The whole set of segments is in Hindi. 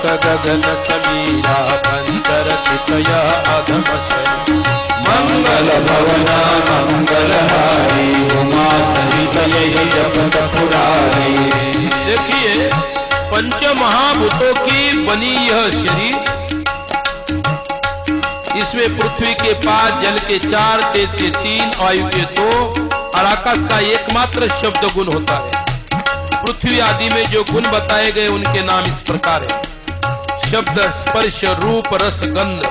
गगन समीरा अंतर चितय अधम शयन मंगल भवना मंगलहारी उमा सहित जपत पुरारी। देखिए पंच महाभूतों की बनी यह शरीर, इसमें पृथ्वी के 5, जल के 4, तेज के 3, वायु के 2 और आकाश का एकमात्र शब्द गुण होता है। पृथ्वी आदि में जो गुण बताए गए उनके नाम इस प्रकार है। शब्द, स्पर्श, रूप, रस, गंध।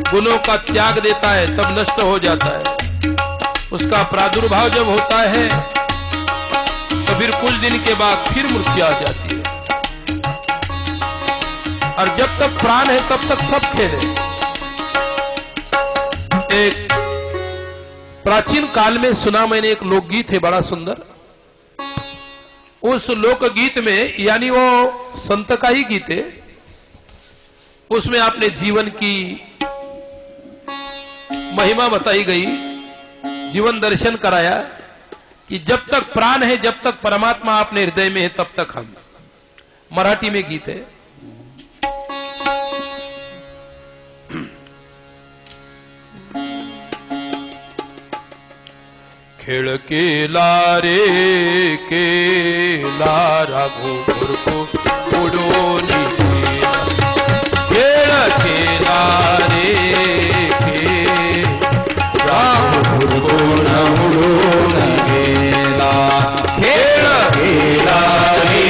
गुणों का त्याग देता है तब नष्ट हो जाता है। उसका प्रादुर्भाव जब होता है तो फिर कुछ दिन के बाद फिर मृत्यु आ जाती है। और जब तक प्राण है तब तक सब खेल है। एक प्राचीन काल में सुना मैंने, एक लोकगीत है बड़ा सुंदर। उस लोकगीत में, यानी वो संत का ही गीत है, उसमें आपने जीवन की महिमा बताई गई, जीवन दर्शन कराया कि जब तक प्राण है, जब तक परमात्मा अपने हृदय में है, तब तक हम। मराठी में गीत है। खेळ केला रे केला राघोपुरको उडून गेला। खेळ केला रे केला राघोपुरको उडून गेला। खेळ केला रे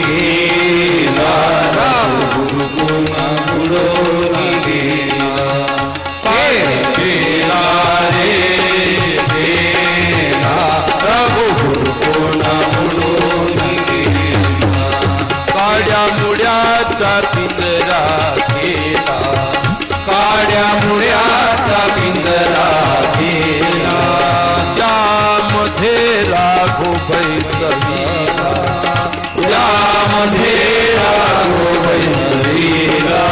केला राघोपुरको उडून गेला। खेळ केला रे काड्या मुड्याचा पिंजरा केला। काड्या मुड्याचा पिंजरा केला। त्यामध्ये राघोबाई सवीला। त्यामध्ये राघोबाई सवीला।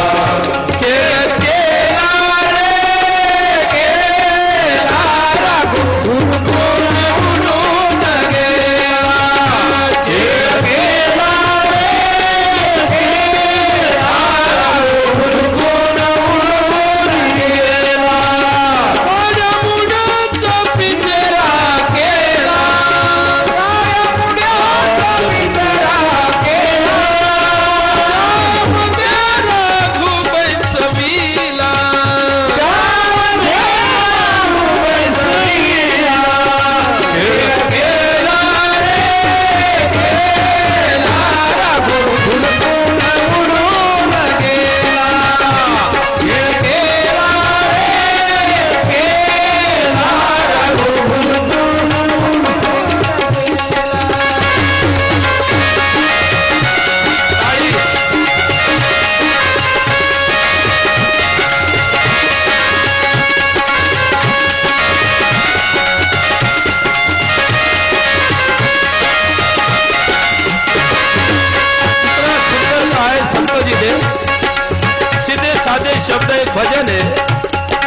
शब्द एक भजन है।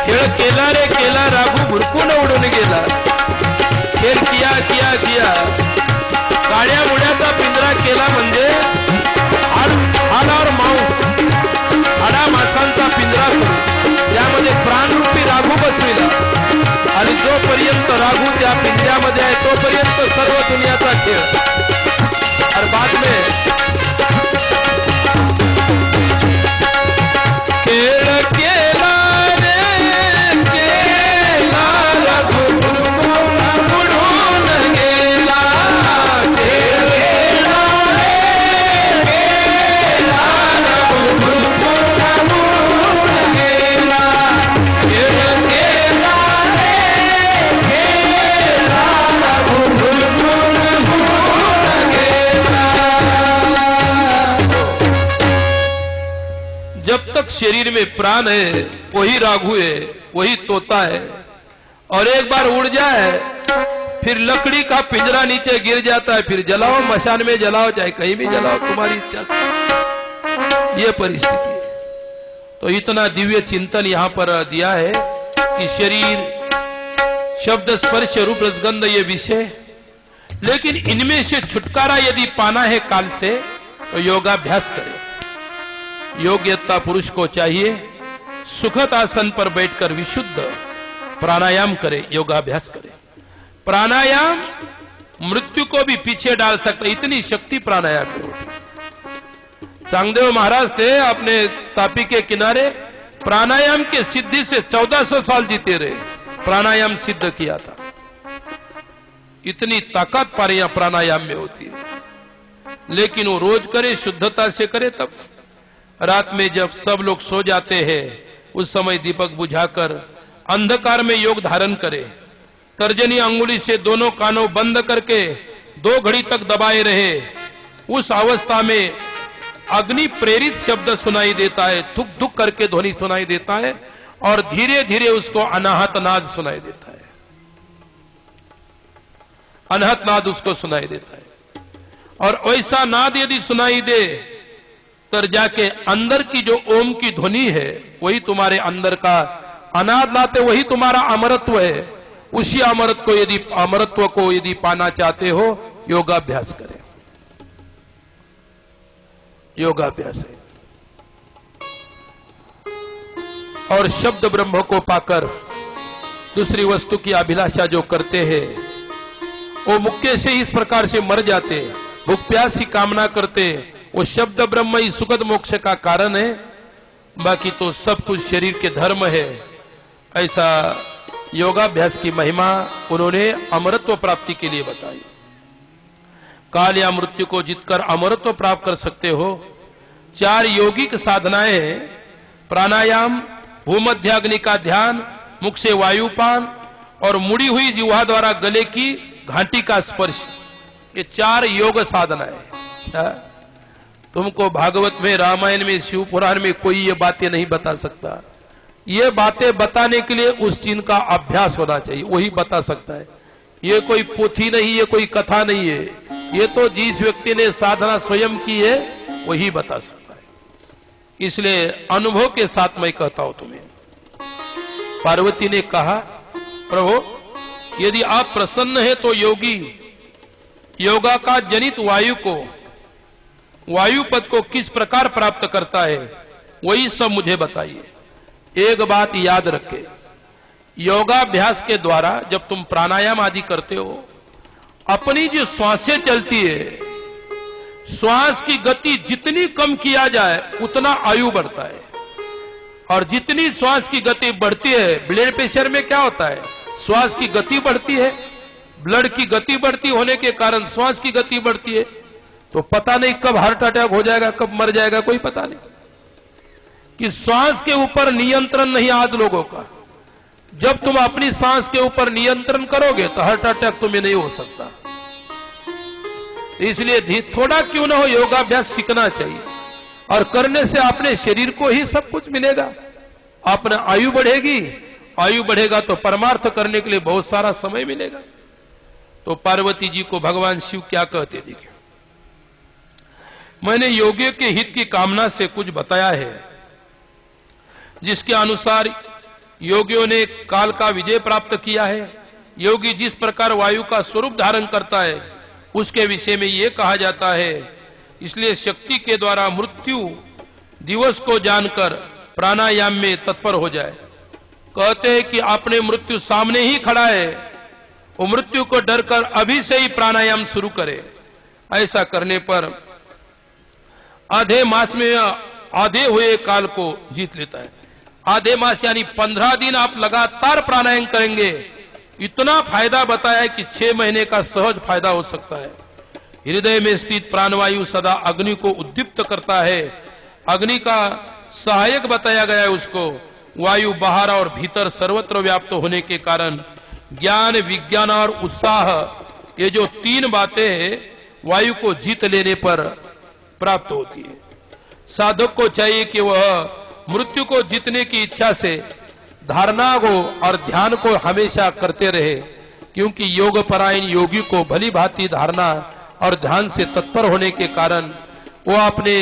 खेळ केला रे केला राघू भुरकून उडून गेला। खेळ किया किया किया। काड्या मुड्याचा पिंजरा केला म्हणजे हाड और मांस, हाडा मांसांचा पिंजरा करून त्यामध्ये प्राणरूपी राघू बसविला। आणि जोपर्यंत राघू त्या पिंजऱ्यामध्ये आहे तोपर्यंत सर्व दुनियाचा खेळ। और बाद में खेळ केला रे केला राघोपुरको उडून गेला। खेळ केला रे केला राघोपुरको उडून गेला। खेळ केला रे केला राघोपुरको उडून गेला। जब तक शरीर में प्राण है वही राघु है, वही तोता है। और एक बार उड़ जाए फिर लकड़ी का पिंजरा नीचे गिर जाता है। फिर जलाओ, मशान में जलाओ, चाहे कहीं भी जलाओ, तुम्हारी इच्छा से। ये परिस्थिति है। तो इतना दिव्य चिंतन यहाँ पर दिया है कि शरीर, शब्द, स्पर्श, रूप, रसगंध ये विषय, लेकिन इनमें से छुटकारा यदि पाना है काल से तो योगाभ्यास करें। योग्यता पुरुष को चाहिए सुखद आसन पर बैठकर विशुद्ध प्राणायाम करे, योगाभ्यास करे। प्राणायाम मृत्यु को भी पीछे डाल सकता, इतनी शक्ति प्राणायाम में होती। चांगदेव महाराज थे अपने तापी के किनारे, प्राणायाम के सिद्धि से 1400 साल जीते रहे, प्राणायाम सिद्ध किया था। इतनी ताकत प्राणायाम में होती है, लेकिन वो रोज करे, शुद्धता से करे। तब रात में जब सब लोग सो जाते हैं उस समय दीपक बुझाकर अंधकार में योग धारण करे, तर्जनी अंगुली से दोनों कानों बंद करके 2 घड़ी तक दबाए रहे। उस अवस्था में अग्नि प्रेरित शब्द सुनाई देता है, थुक थुक करके ध्वनि सुनाई देता है और धीरे धीरे उसको अनाहत नाद सुनाई देता है, अनाहत नाद उसको सुनाई देता है। और ऐसा नाद यदि सुनाई दे तर जाके अंदर की जो ओम की ध्वनि है वही तुम्हारे अंदर का अनाद लाते, वही तुम्हारा अमरत्व है। उसी अमरत्व को यदि पाना चाहते हो, योगाभ्यास करें। योगाभ्यास है और शब्द ब्रह्म को पाकर दूसरी वस्तु की अभिलाषा जो करते हैं वो मुक्के से इस प्रकार से मर जाते, भूख प्यास की कामना करते। वो शब्द ब्रह्म ही सुखद मोक्ष का कारण है, बाकी तो सब कुछ शरीर के धर्म है। ऐसा योगाभ्यास की महिमा उन्होंने अमरत्व प्राप्ति के लिए बताई। काल या मृत्यु को जीतकर अमरत्व प्राप्त कर सकते हो। 4 यौगिक साधनाएं हैं, प्राणायाम, भूमध्याग्नि का ध्यान, मुख से वायुपान और मुड़ी हुई जिह्वा द्वारा गले की घाटी का स्पर्श। ये 4 योग साधनाएं। तुमको भागवत में, रामायण में, शिव पुराण में कोई ये बातें नहीं बता सकता। ये बातें बताने के लिए उस चीज का अभ्यास होना चाहिए, वही बता सकता है। ये कोई पोथी नहीं, ये कोई कथा नहीं है, ये तो जिस व्यक्ति ने साधना स्वयं की है वही बता सकता है। इसलिए अनुभव के साथ मैं कहता हूं तुम्हें। पार्वती ने कहा, प्रभु यदि आप प्रसन्न है तो योगी योगा का जनित वायु पद को किस प्रकार प्राप्त करता है वही सब मुझे बताइए। एक बात याद रखे, योगाभ्यास के द्वारा जब तुम प्राणायाम आदि करते हो, अपनी जो श्वासें चलती है, श्वास की गति जितनी कम किया जाए उतना आयु बढ़ता है। और जितनी श्वास की गति बढ़ती है, ब्लड प्रेशर में क्या होता है, श्वास की गति बढ़ती है, ब्लड की गति बढ़ती होने के कारण श्वास की गति बढ़ती है। तो पता नहीं कब हार्ट अटैक हो जाएगा, कब मर जाएगा, कोई पता नहीं। कि श्वास के ऊपर नियंत्रण नहीं आज लोगों का। जब तुम अपनी सांस के ऊपर नियंत्रण करोगे तो हार्ट अटैक तुम्हें नहीं हो सकता। इसलिए थोड़ा क्यों ना हो योगाभ्यास सीखना चाहिए, और करने से अपने शरीर को ही सब कुछ मिलेगा। अपना आयु बढ़ेगी, आयु बढ़ेगा तो परमार्थ करने के लिए बहुत सारा समय मिलेगा। तो पार्वती जी को भगवान शिव क्या कहते देखिए, मैंने योगियों के हित की कामना से कुछ बताया है, जिसके अनुसार योगियों ने काल का विजय प्राप्त किया है। योगी जिस प्रकार वायु का स्वरूप धारण करता है उसके विषय में यह कहा जाता है। इसलिए शक्ति के द्वारा मृत्यु दिवस को जानकर प्राणायाम में तत्पर हो जाए। कहते हैं कि अपने मृत्यु सामने ही खड़ा है, वो मृत्यु को डर कर अभी से ही प्राणायाम शुरू करे। ऐसा करने पर आधे मास में आधे हुए काल को जीत लेता है। आधे मास यानी 15 दिन आप लगातार प्राणायाम करेंगे, इतना फायदा बताया है कि 6 महीने का सहज फायदा हो सकता है। हृदय में स्थित प्राणवायु सदा अग्नि को उद्दीप्त करता है। अग्नि का सहायक बताया गया है उसको। वायु बाहर और भीतर सर्वत्र व्याप्त होने के कारण ज्ञान, विज्ञान और उत्साह, ये जो 3 बातें हैं वायु को जीत लेने पर प्राप्त होती है। साधक को चाहिए कि वह मृत्यु को जीतने की इच्छा से धारणा को और ध्यान को हमेशा करते रहे, क्योंकि योग परायण योगी को भली भांति धारणा और ध्यान से तत्पर होने के कारण वो अपने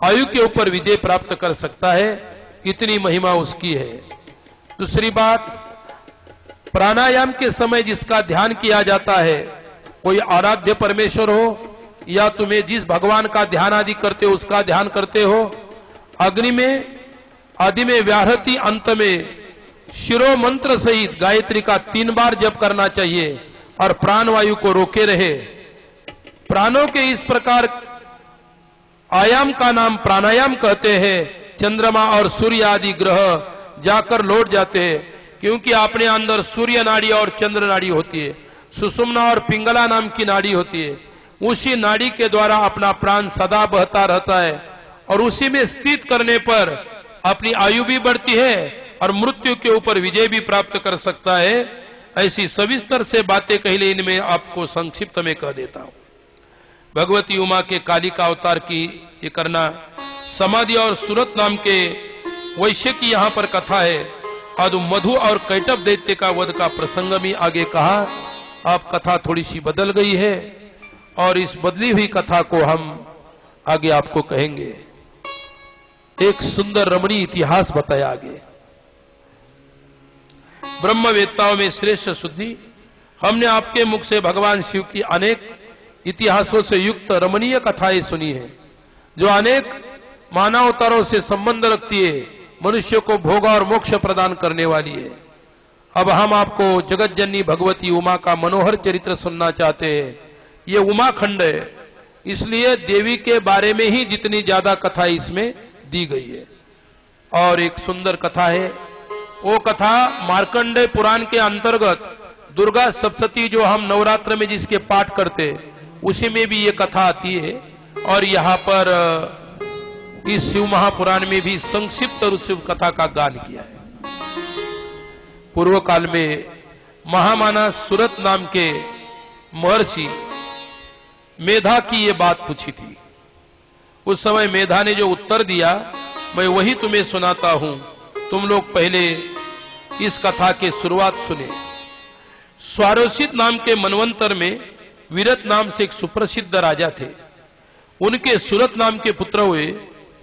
आयु के ऊपर विजय प्राप्त कर सकता है। इतनी महिमा उसकी है। दूसरी बात, प्राणायाम के समय जिसका ध्यान किया जाता है, कोई आराध्य परमेश्वर हो या तुम्हें जिस भगवान का ध्यान आदि करते हो उसका ध्यान करते हो, अग्नि में, आदि में व्याहृति, अंत में शिरो मंत्र सहित गायत्री का 3 बार जप करना चाहिए और प्राण वायु को रोके रहे। प्राणों के इस प्रकार आयाम का नाम प्राणायाम कहते हैं। चंद्रमा और सूर्य आदि ग्रह जाकर लौट जाते हैं, क्योंकि अपने अंदर सूर्य नाड़ी और चंद्र नाड़ी होती है, सुषुम्ना और पिंगला नाम की नाड़ी होती है। उसी नाड़ी के द्वारा अपना प्राण सदा बहता रहता है और उसी में स्थित करने पर अपनी आयु भी बढ़ती है और मृत्यु के ऊपर विजय भी प्राप्त कर सकता है। ऐसी सविस्तर से बातें कहले इनमें आपको संक्षिप्त में कह देता हूं। भगवती उमा के कालिका अवतार की ये करना, समाधि और सूरत नाम के वैश्य की यहाँ पर कथा है। और मधु और कैटभ दैत्य का वध का प्रसंग भी आगे कहा। अब कथा थोड़ी सी बदल गई है और इस बदली हुई कथा को हम आगे आपको कहेंगे। एक सुंदर रमणीय इतिहास बताया आगे। ब्रह्मवेत्ताओं में श्रेष्ठ शुद्धि, हमने आपके मुख से भगवान शिव की अनेक इतिहासों से युक्त रमणीय कथाएं सुनी है, जो अनेक मानवतारों से संबंध रखती है, मनुष्य को भोग और मोक्ष प्रदान करने वाली है। अब हम आपको जगत जननी भगवती उमा का मनोहर चरित्र सुनना चाहते हैं। ये उमा खंड है, इसलिए देवी के बारे में ही जितनी ज्यादा कथा इसमें दी गई है। और एक सुंदर कथा है, वो कथा मार्कंडेय पुराण के अंतर्गत दुर्गा सप्तशती, जो हम नवरात्र में जिसके पाठ करते, उसी में भी ये कथा आती है। और यहाँ पर इस शिव महापुराण में भी संक्षिप्त और शिव कथा का गान किया है। पूर्व काल में महामाना सूरत नाम के महर्षि मेधा की ये बात पूछी थी। उस समय मेधा ने जो उत्तर दिया, मैं वही तुम्हें सुनाता हूं। तुम लोग पहले इस कथा के शुरुआत सुने। स्वारोषित नाम के मनवंतर में विरत नाम से एक सुप्रसिद्ध राजा थे। उनके सूरत नाम के पुत्र हुए।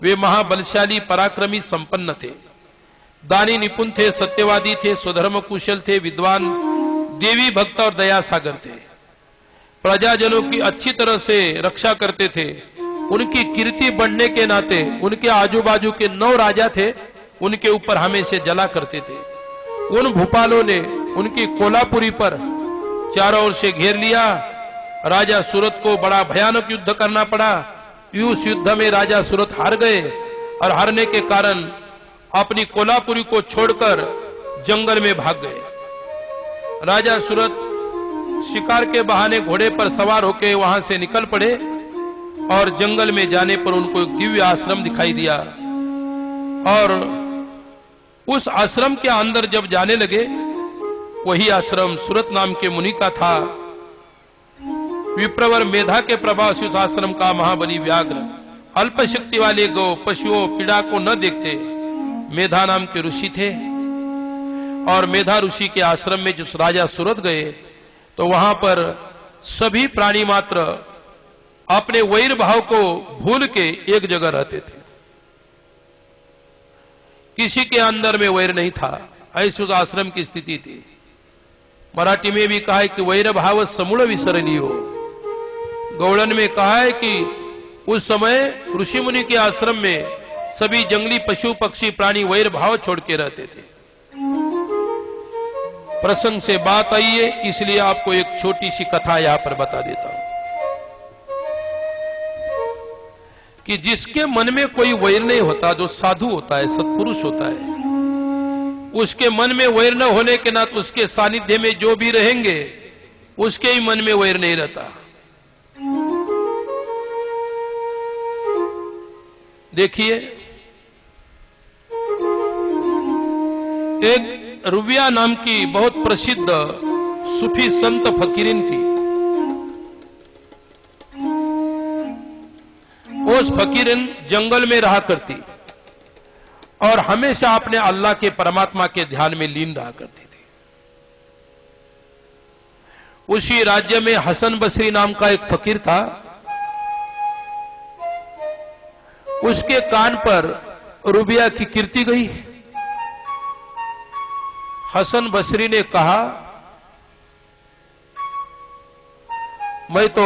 वे महाबलशाली, पराक्रमी, संपन्न थे, दानी, निपुण थे, सत्यवादी थे, स्वधर्म कुशल थे, विद्वान, देवी भक्त और दया सागर थे। प्रजाजनों की अच्छी तरह से रक्षा करते थे। उनकी कीर्ति बढ़ने के नाते उनके आजू बाजू के 9 राजा थे, उनके ऊपर हमेशा जला करते थे। उन भूपालों ने उनकी कोलापुरी पर चारों ओर से घेर लिया। राजा सूरत को बड़ा भयानक युद्ध करना पड़ा। उस युद्ध में राजा सूरत हार गए और हारने के कारण अपनी कोलापुरी को छोड़कर जंगल में भाग गए। राजा सूरत शिकार के बहाने घोड़े पर सवार होकर वहां से निकल पड़े और जंगल में जाने पर उनको एक दिव्य आश्रम दिखाई दिया। और उस आश्रम के अंदर जब जाने लगे, वही आश्रम सूरत नाम के मुनि का था। विप्रवर मेधा के प्रभाव से उस आश्रम का महाबली व्याघ्र, अल्प शक्ति वाले गौ, पशुओं, पीड़ा को न देखते मेधा नाम के ऋषि थे। और मेधा ऋषि के आश्रम में जिस राजा सूरत गए, तो वहां पर सभी प्राणी मात्र अपने वैर भाव को भूल के एक जगह रहते थे। किसी के अंदर में वैर नहीं था, ऐसी उस आश्रम की स्थिति थी। मराठी में भी कहा है कि वैर भाव समूल विसरलियो। गौड़न में कहा है कि उस समय ऋषि मुनि के आश्रम में सभी जंगली पशु पक्षी प्राणी वैर भाव छोड़ के रहते थे। प्रसंग से बात आई है, इसलिए आपको एक छोटी सी कथा यहां पर बता देता हूं कि जिसके मन में कोई वैर नहीं होता, जो साधु होता है, सत्पुरुष होता है, उसके मन में वैर न होने के नाते उसके सानिध्य में जो भी रहेंगे, उसके ही मन में वैर नहीं रहता। देखिए, एक रुबिया नाम की बहुत प्रसिद्ध सूफी संत फकीरिन थी। उस फकीरिन जंगल में रहा करती और हमेशा अपने अल्लाह के, परमात्मा के ध्यान में लीन रहा करती थी। उसी राज्य में हसन बसरी नाम का एक फकीर था। उसके कान पर रुबिया की कीर्ति गई। हसन बसरी ने कहा, मैं तो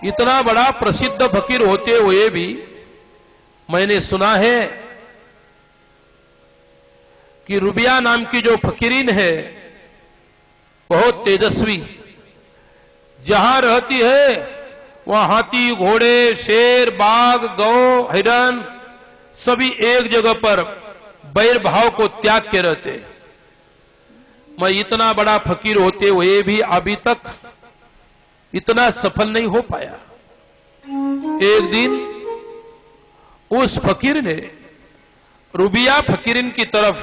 इतना बड़ा प्रसिद्ध फकीर होते हुए भी मैंने सुना है कि रुबिया नाम की जो फकीरीन है बहुत तेजस्वी, जहां रहती है वहां हाथी, घोड़े, शेर, बाघ, गौ, हिरण सभी एक जगह पर बैर भाव को त्याग के रहते। मैं इतना बड़ा फकीर होते हुए भी अभी तक इतना सफल नहीं हो पाया। एक दिन उस फकीर ने रुबिया फकीरिन की तरफ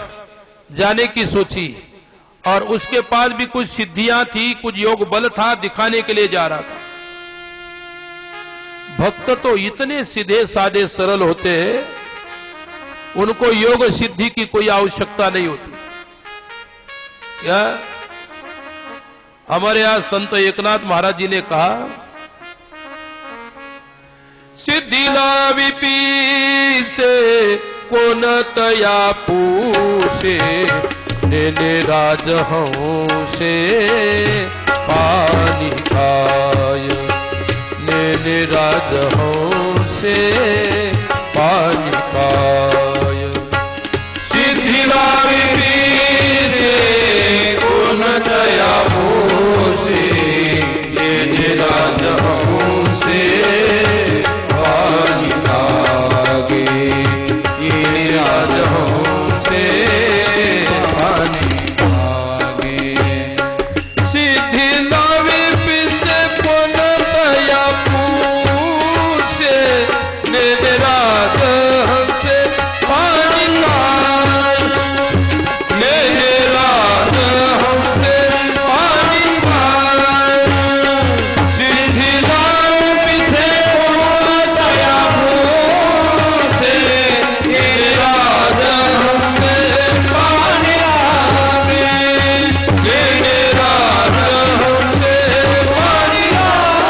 जाने की सोची और उसके पास भी कुछ सिद्धियां थी, कुछ योग बल था, दिखाने के लिए जा रहा था। भक्त तो इतने सीधे साधे सरल होते हैं, उनको योग सिद्धि की कोई आवश्यकता नहीं होती। क्या हमारे यहां संत एकनाथ महाराज जी ने कहा, सिद्धि लावी पीसे कोन तया पूसे, ने राजहंस से पानी खाय, ने राजहंस से पानी खाय। सिद्धि लावी पीसे कोन तया पूसे, ने राजहंस से पानी खागे, ये राजहंस से पानी खागे। सिद्धि लावी पीसे कोन तया पूसे, ने राजहंस से पानी खाए, ने राजहंस से पानी खाए। सिद्धि लावी पीसे कोन तया पूसे, ने राजहंस से पानी खाए, ने राजहंस से पानी खाए।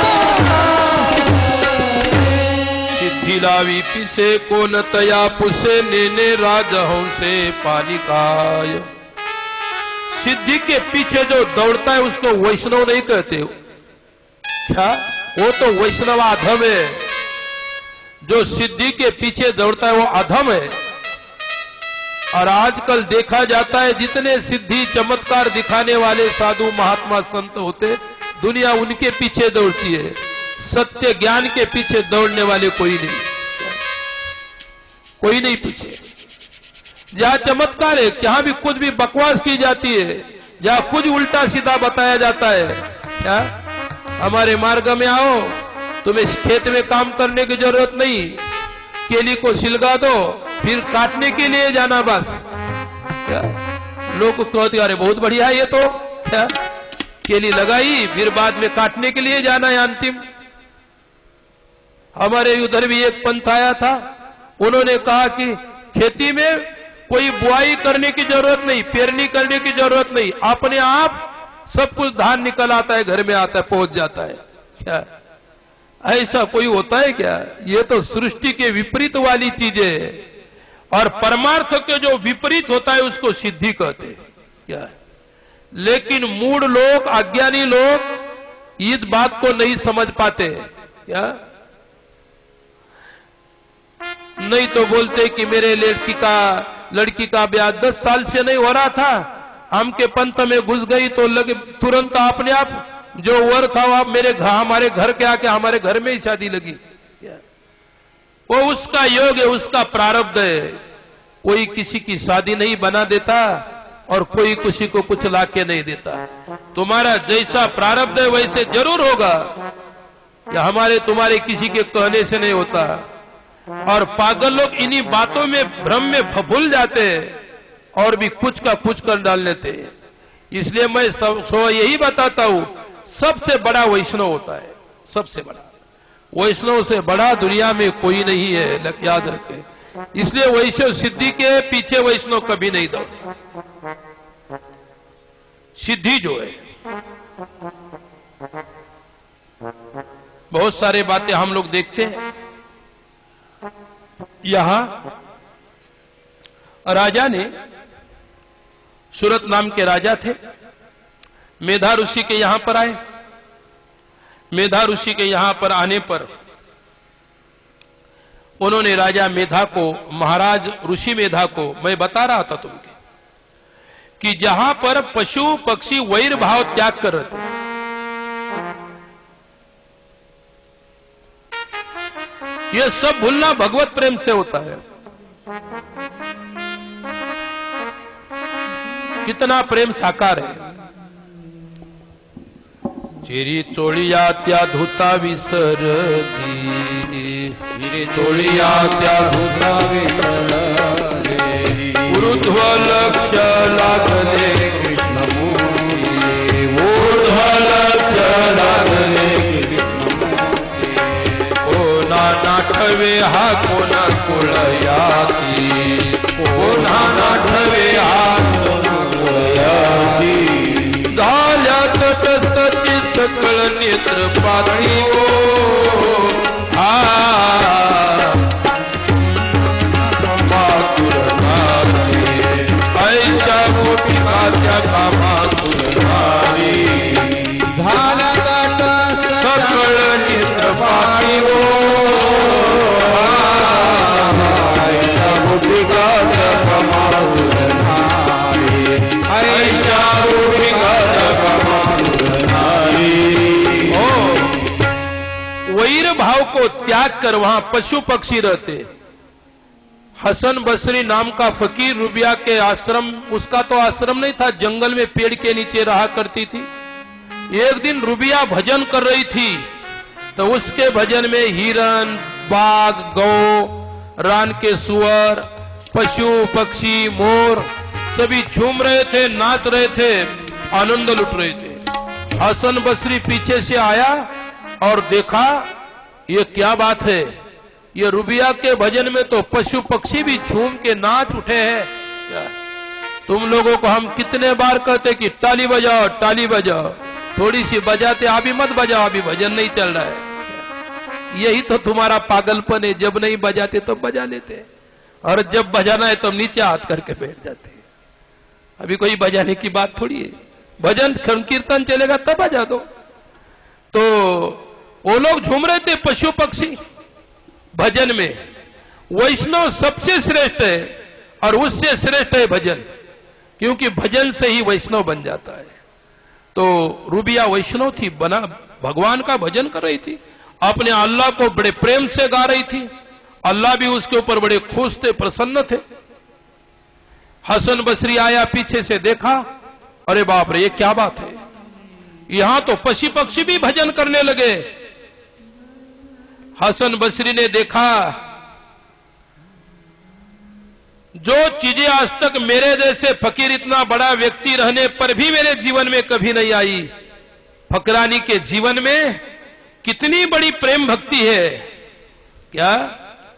सिद्धि लावी पीसे कोन तया पुसे, ने राजहंस से पानी खाय। सिद्धि के पीछे जो दौड़ता है उसको वैष्णव नहीं कहते। क्या? वो तो वैष्णव अधम है। जो सिद्धि के पीछे दौड़ता है वो अधम है। और आजकल देखा जाता है जितने सिद्धि चमत्कार दिखाने वाले साधु महात्मा संत होते, दुनिया उनके पीछे दौड़ती है। सत्य ज्ञान के पीछे दौड़ने वाले कोई नहीं, कोई नहीं पीछे। जहां चमत्कार है, जहां भी कुछ भी बकवास की जाती है, जहां कुछ उल्टा सीधा बताया जाता है, क्या हमारे मार्ग में आओ, तुम्हें इस खेत में काम करने की जरूरत नहीं, केली को सिलगा दो, फिर काटने के लिए जाना बस। क्या लोग कहते अरे बहुत बढ़िया ये तो, क्या केली लगाई फिर बाद में काटने के लिए जाना है अंतिम। हमारे उधर भी एक पंथ आया था, उन्होंने कहा कि खेती में कोई बुआई करने की जरूरत नहीं, पेरनी करने की जरूरत नहीं, अपने आप सब कुछ धान निकल आता है, घर में आता है, पहुंच जाता है। क्या ऐसा कोई होता है क्या? ये तो सृष्टि के विपरीत वाली चीजें है, और परमार्थ के जो विपरीत होता है उसको सिद्धि कहते हैं। क्या लेकिन मूढ़ लोग, अज्ञानी लोग इस बात को नहीं समझ पाते। क्या नहीं तो बोलते कि मेरे लड़की का ब्याह 10 साल से नहीं हो रहा था, हम के पंथ में घुस गई तो लगे तुरंत अपने आप जो वर था वो हमारे घर के आके हमारे घर में ही शादी लगी। वो उसका योग है, उसका प्रारब्ध है। कोई किसी की शादी नहीं बना देता और कोई किसी को कुछ लाके नहीं देता। तुम्हारा जैसा प्रारब्ध है वैसे जरूर होगा, या हमारे तुम्हारे किसी के कहने से नहीं होता। और पागल लोग इन्हीं बातों में भ्रम में फफूल जाते हैं और भी कुछ का कुछ कर डाल लेते हैं। इसलिए मैं यही बताता हूं, सबसे बड़ा वैष्णव होता है, सबसे बड़ा वैष्णव से बड़ा दुनिया में कोई नहीं है, याद रखें। इसलिए वैष्णव सिद्धि के पीछे वैष्णव कभी नहीं दौड़ता। सिद्धि जो है, बहुत सारे बातें हम लोग देखते हैं। यहां राजा ने, सूरत नाम के राजा थे, मेधा ऋषि के यहां पर आए। मेधा ऋषि के यहां पर आने पर उन्होंने राजा मेधा को, महाराज ऋषि मेधा को मैं बता रहा था तुमके कि जहां पर पशु पक्षी वैर भाव त्याग कर रहे थे, ये सब भूलना भगवत प्रेम से होता है। कितना प्रेम साकार है। चिरी चोळिया त्या धुता विसरती, चिरी चोळिया त्या धुता विसरती, ऊर्ध्व लक्ष लागले कृष्णमूर्ती, ऊर्ध्व लक्ष लागले कृष्णमूर्ती, कोणा नाठवे हा कोणा कुळयाती, कोणा नाठवे हा झाल्या तटस्थची सकळ नेत्र पाती हो, ऐशा गोपिकाच्या कामातुर नारी, झाल्या तटस्थ सकळ नेत्र पाती हो, ऐशा गोपिकाच्या कामातुर नारी, ऐशा गोपिकाच्या कामातुर नारी। वैर भाव को त्याग कर वहां पशु पक्षी रहते। हसन बसरी नाम का फकीर रुबिया के आश्रम, उसका तो आश्रम नहीं था, जंगल में पेड़ के नीचे रहा करती थी। एक दिन रुबिया भजन कर रही थी तो उसके भजन में हिरन, बाघ, गौ, रान के सुअर, पशु पक्षी, मोर सभी झूम रहे थे, नाच रहे थे, आनंद लुट रहे थे। हसन बसरी पीछे से आया और देखा ये क्या बात है, ये रुबिया के भजन में तो पशु पक्षी भी झूम के नाच उठे हैं। तुम लोगों को हम कितने बार कहते कि ताली बजाओ, ताली बजाओ, थोड़ी सी बजाते, अभी मत बजाओ, अभी भजन नहीं चल रहा है। यही तो तुम्हारा पागलपन है, जब नहीं बजाते तो बजा लेते, और जब बजाना है तो नीचे हाथ करके बैठ जाते। अभी कोई बजाने की बात थोड़ी है, भजन कीर्तन चलेगा तब बजा दो। तो वो लोग झूम रहे थे पशु पक्षी भजन में। वैष्णव सबसे श्रेष्ठ है और उससे श्रेष्ठ है भजन, क्योंकि भजन से ही वैष्णव बन जाता है। तो रुबिया वैष्णव थी, बना भगवान का भजन कर रही थी, अपने अल्लाह को बड़े प्रेम से गा रही थी, अल्लाह भी उसके ऊपर बड़े खुश थे, प्रसन्न थे। हसन बसरी आया, पीछे से देखा, अरे बाप रे ये क्या बात है, यहां तो पशु पक्षी भी भजन करने लगे। हसन बसरी ने देखा जो चीजें आज तक मेरे जैसे फकीर, इतना बड़ा व्यक्ति रहने पर भी मेरे जीवन में कभी नहीं आई, फकरानी के जीवन में कितनी बड़ी प्रेम भक्ति है। क्या?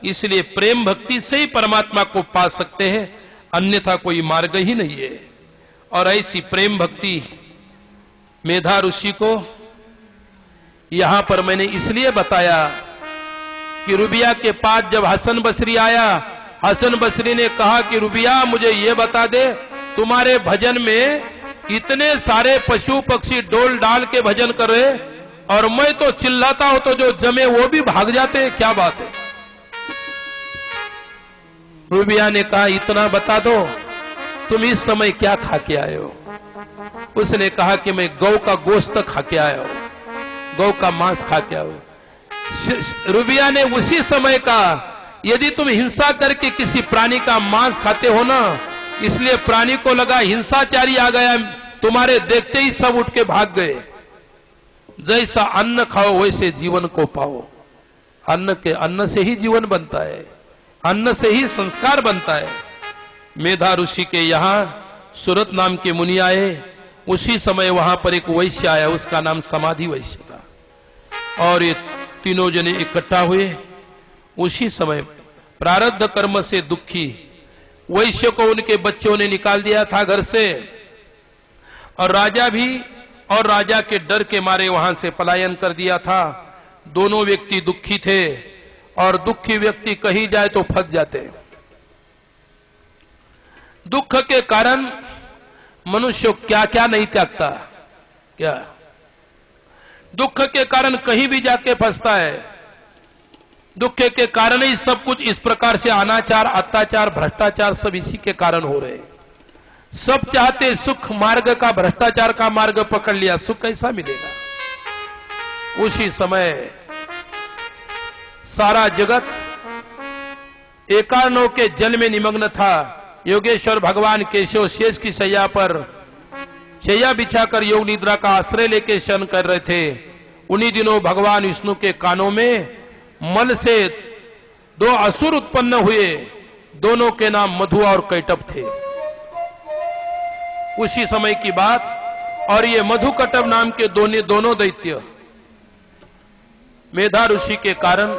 इसलिए प्रेम भक्ति से ही परमात्मा को पा सकते हैं, अन्यथा कोई मार्ग ही नहीं है। और ऐसी प्रेम भक्ति मेधा ऋषि को यहां पर मैंने इसलिए बताया कि रुबिया के पास जब हसन बसरी आया, हसन बसरी ने कहा कि रुबिया मुझे ये बता दे, तुम्हारे भजन में इतने सारे पशु पक्षी डोल डाल के भजन कर रहे और मैं तो चिल्लाता हूं तो जो जमे वो भी भाग जाते हैं, क्या बात है? रुबिया ने कहा इतना बता दो, तुम इस समय क्या खा के आए हो? उसने कहा कि मैं गौ का गोश्त खा के आया हूं, गौ का मांस खा के आया हूं। रुबिया ने उसी समय कहा यदि तुम हिंसा करके किसी प्राणी का मांस खाते हो ना, इसलिए प्राणी को लगा हिंसाचारी आ गया, तुम्हारे देखते ही सब उठ के भाग गए। जैसा अन्न खाओ वैसे जीवन को पाओ। अन्न से ही जीवन बनता है, अन्न से ही संस्कार बनता है। मेधा ऋषि के यहां सूरत नाम के मुनि आए, उसी समय वहां पर एक वैश्य आया, उसका नाम समाधि वैश्य था। और ये तीनों जने इकट्ठा हुए। उसी समय प्रारब्ध कर्म से दुखी वैश्य को उनके बच्चों ने निकाल दिया था घर से, और राजा भी, और राजा के डर के मारे वहां से पलायन कर दिया था। दोनों व्यक्ति दुखी थे, और दुखी व्यक्ति कहीं जाए तो फंस जाते। दुख के कारण मनुष्य क्या क्या नहीं त्यागता। क्या दुख के कारण कहीं भी जाके फंसता है। दुख के कारण ही सब कुछ इस प्रकार से अनाचार, अत्याचार, भ्रष्टाचार सब इसी के कारण हो रहे हैं। सब चाहते सुख मार्ग का, भ्रष्टाचार का मार्ग पकड़ लिया, सुख कैसा मिलेगा। उसी समय सारा जगत एकार्णों के जल में निमग्न था। योगेश्वर भगवान केशव शेष की शैया पर शैया बिछाकर योग निद्रा का आश्रय लेके शयन कर रहे थे। उन्हीं दिनों भगवान विष्णु के कानों में मल से दो असुर उत्पन्न हुए। दोनों के नाम मधु और कैटभ थे। उसी समय की बात। और ये मधु कैटभ नाम के दोनों दैत्य मेधा ऋषि के कारण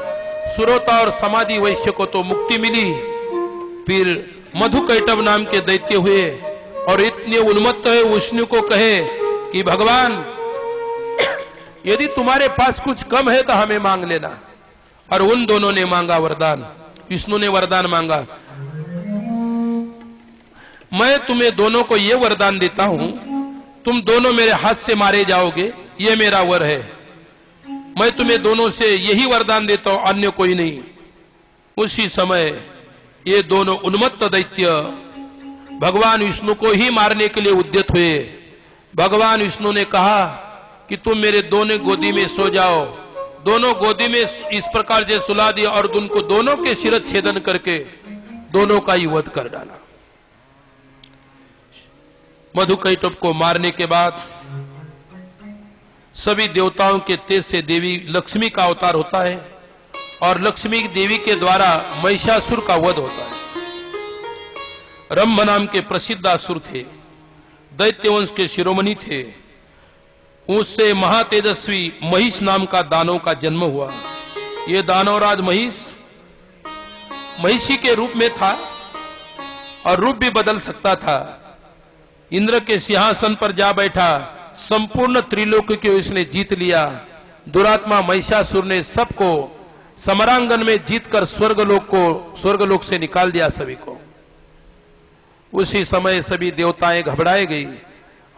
सुरोता और समाधि वैश्य को तो मुक्ति मिली, फिर मधु कैटभ नाम के दैत्य हुए और इतने उन्मत्त है विष्णु को कहे कि भगवान यदि तुम्हारे पास कुछ कम है तो हमें मांग लेना। और उन दोनों ने मांगा वरदान। विष्णु ने वरदान मांगा, मैं तुम्हें दोनों को यह वरदान देता हूं, तुम दोनों मेरे हाथ से मारे जाओगे, यह मेरा वर है। मैं तुम्हें दोनों से यही वरदान देता हूं, अन्य कोई नहीं। उसी समय ये दोनों उन्मत्त दैत्य भगवान विष्णु को ही मारने के लिए उद्यत हुए। भगवान विष्णु ने कहा कि तुम मेरे दोनों गोदी में सो जाओ। दोनों गोदी में इस प्रकार से सुला दिया और उनको दोनों के सिर छेदन करके दोनों का ही वध कर डाला। मधु कैटभ को मारने के बाद सभी देवताओं के तेज से देवी लक्ष्मी का अवतार होता है और लक्ष्मी देवी के द्वारा महिषासुर का वध होता है। रंभ नाम के प्रसिद्ध असुर थे, दैत्यवंश के शिरोमणि थे। उससे महातेजस्वी महिष नाम का दानव का जन्म हुआ। यह दानवराज महिषी के रूप में था और रूप भी बदल सकता था। इंद्र के सिंहासन पर जा बैठा, संपूर्ण त्रिलोक को इसने जीत लिया। दुरात्मा महिषासुर ने सबको समरांगन में जीतकर स्वर्गलोक से निकाल दिया सभी को। उसी समय सभी देवताएं घबराए गई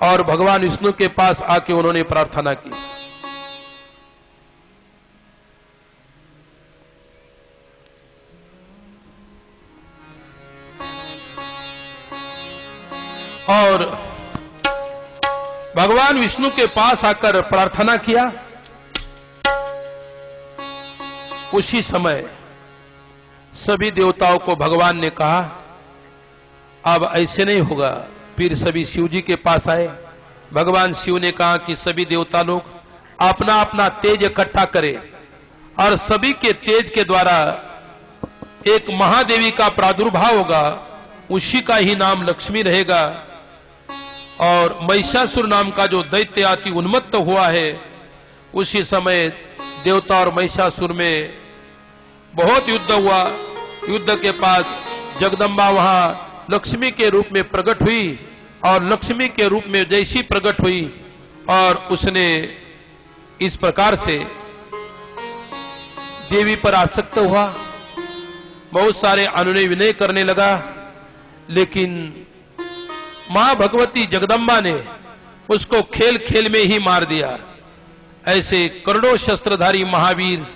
और भगवान विष्णु के पास आके उन्होंने प्रार्थना की। और भगवान विष्णु के पास आकर प्रार्थना किया। उसी समय सभी देवताओं को भगवान ने कहा अब ऐसे नहीं होगा। फिर सभी शिव जी के पास आए। भगवान शिव ने कहा कि सभी देवता लोग अपना अपना तेज इकट्ठा करें और सभी के तेज के द्वारा एक महादेवी का प्रादुर्भाव होगा, उसी का ही नाम लक्ष्मी रहेगा। और महिषासुर नाम का जो दैत्य अति उन्मत्त हुआ है, उसी समय देवता और महिषासुर में बहुत युद्ध हुआ। युद्ध के पास जगदम्बा वहां लक्ष्मी के रूप में प्रकट हुई और लक्ष्मी के रूप में जैसी प्रकट हुई और उसने इस प्रकार से देवी पर आसक्त हुआ, बहुत सारे अनुनय विनय करने लगा। लेकिन मां भगवती जगदम्बा ने उसको खेल खेल में ही मार दिया। ऐसे करोड़ों शस्त्रधारी महावीर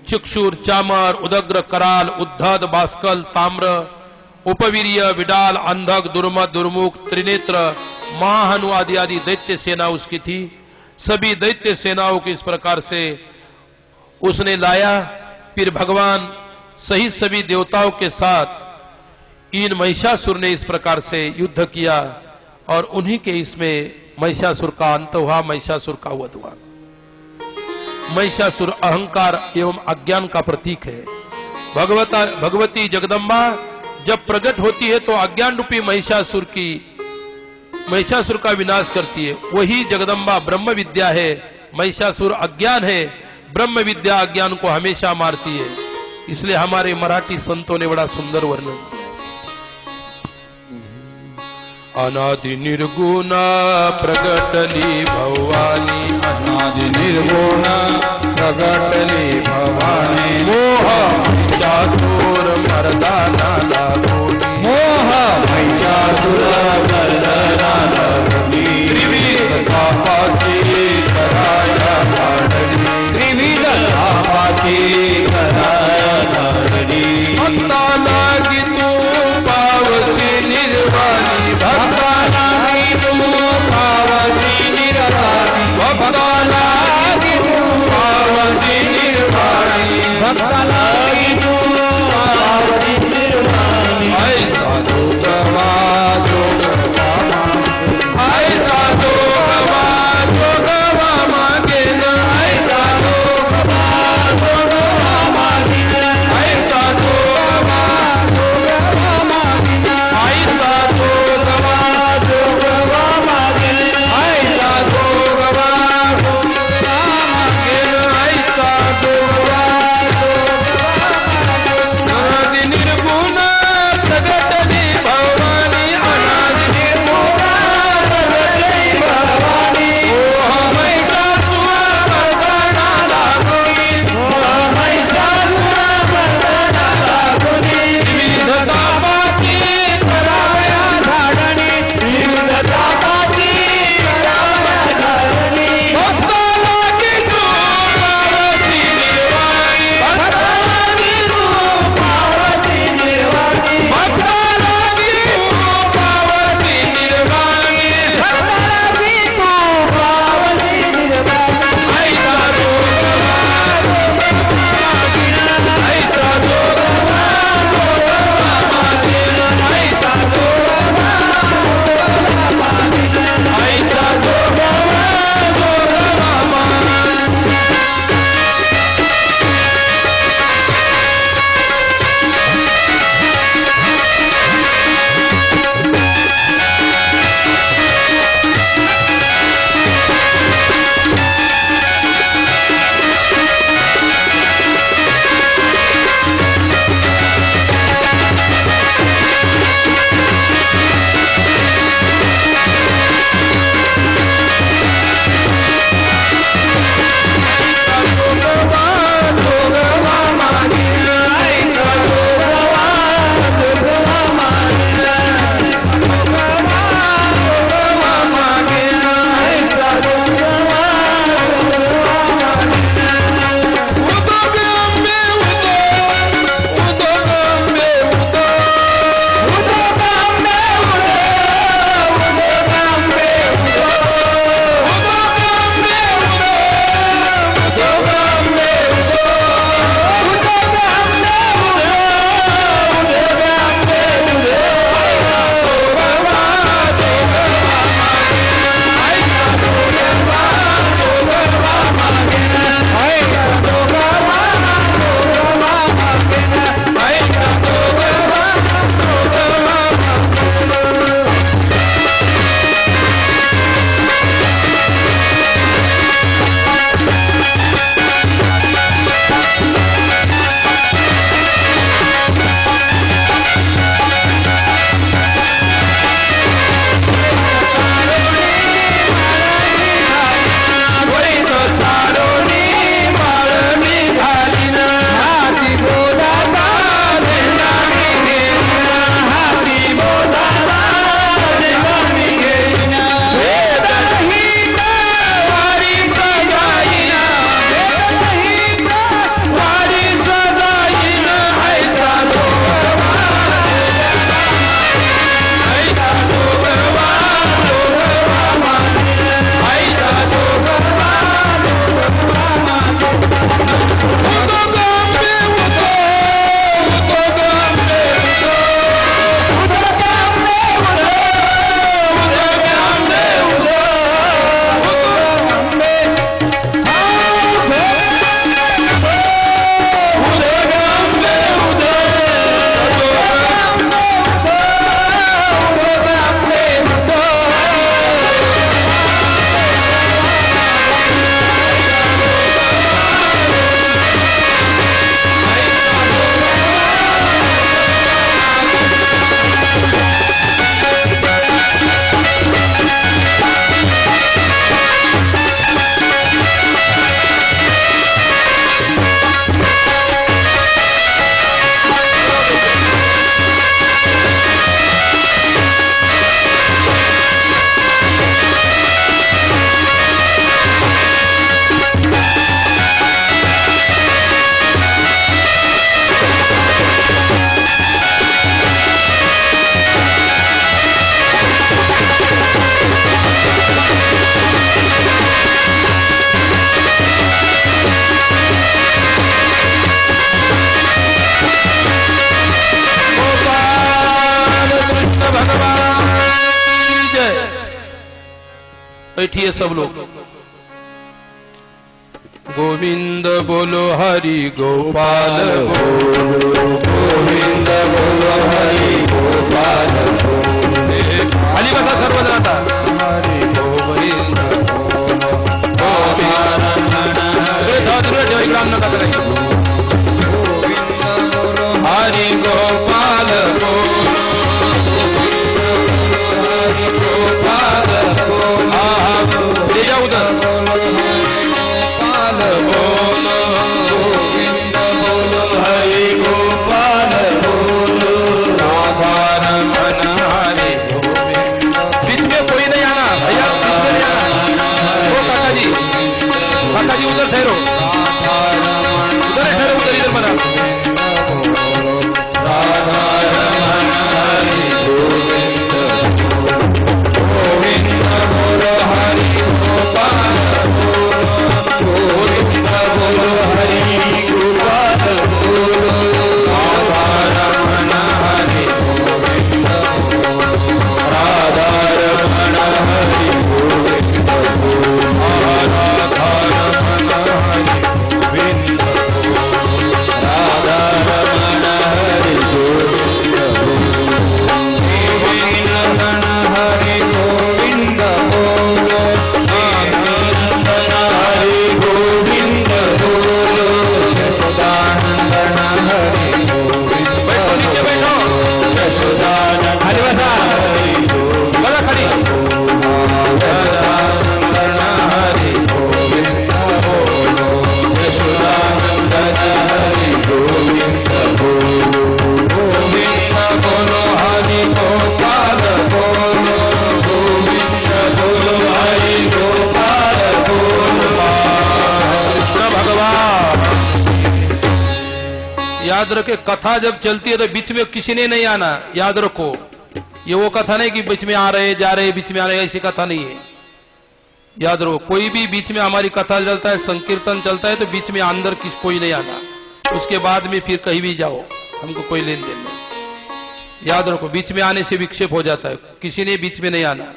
चक्षुर, चामर, उदग्र, कराल, उद्धत, बास्कल, ताम्र, उपवीर्य, विडाल, अंधक, दुर्मद, दुर्मुख, त्रिनेत्र, महाहनु आदि आदि दैत्य सेना उसकी थी। सभी दैत्य सेनाओं को इस प्रकार से उसने लाया। फिर भगवान सहित सभी देवताओं के साथ इन महिषासुर ने इस प्रकार से युद्ध किया और उन्हीं के इसमें महिषासुर का अंत हुआ, महिषासुर का वध हुआ। महिषासुर अहंकार एवं अज्ञान का प्रतीक है। भगवती जगदम्बा जब प्रकट होती है तो अज्ञान रूपी महिषासुर का विनाश करती है। वही जगदम्बा ब्रह्म विद्या है। महिषासुर अज्ञान है, ब्रह्म विद्या अज्ञान को हमेशा मारती है। इसलिए हमारे मराठी संतों ने बड़ा सुंदर वर्णन किया। अनादि निर्गुणा प्रगटली भवानी, अनादि निर्गुण प्रगटली भवानी, मोह महिषासुर मर्दाना लागोनी, मोह महिषासुर मर्दाना लागोनी, त्रिविध पापाची कराया रखिए सब लोग। गोविंद बोलो हरि गोपाल बोलो, गोविंद बोलो हरि गोपाल खाली बसा सर्वजण आता। हरि गोविंद हरि गोपाल ले जाओ उधर। गोपाल बोलो, गोविंद बोलो हरि गोपाल बोलो, राधा रमण हरि गोविंद। बीच में कोई नहीं आना भैया, बीच में नहीं आना। ओ काका जी उधर ठहरो, उधर ठहरो, उधर इधर बना। राधा रमण हरि गोविंद, गोविंद बोलो हरि गोपाल बोलो, गोविंद बोलो हरि गोपाल बोलो, राधा रमण हरि गोविंद, राधा रमण हरि गोविंद, राधा रमण हरि गोविंद, राधा रमण हरि गोविंद, गोविंद हरि गोविंद बोलो, गोविंद हरि गोविंद बोलो, यशोदानंदन हरि गोविंद, बैठो नीचे बैठो, यशोदानंदन खाली बसा, हरि गोविंद, बसा खाली। यशोदानंदन हरि गोविंद बोलो, यशोदानंदन हरि गोविंद बोलो, गोविंद बोलो हरि गोपाल बोलो, गोविंद बोलो हरि गोपाल बोलो। कृष्ण भगवान। याद रखे, कथा जब चलती है तो बीच में किसी ने नहीं आना, याद रखो। ये वो कथा नहीं कि बीच में आ रहे जा रहे, बीच में आ रहे, ऐसी कथा नहीं है। याद रखो, कोई भी बीच में हमारी कथा चलता है, संकीर्तन चलता है, तो बीच में अंदर कोई नहीं आना। उसके बाद में फिर कहीं भी जाओ, हमको कोई लेन देन नहीं। याद रखो, बीच में आने से विक्षेप हो जाता है, किसी ने बीच में नहीं आना।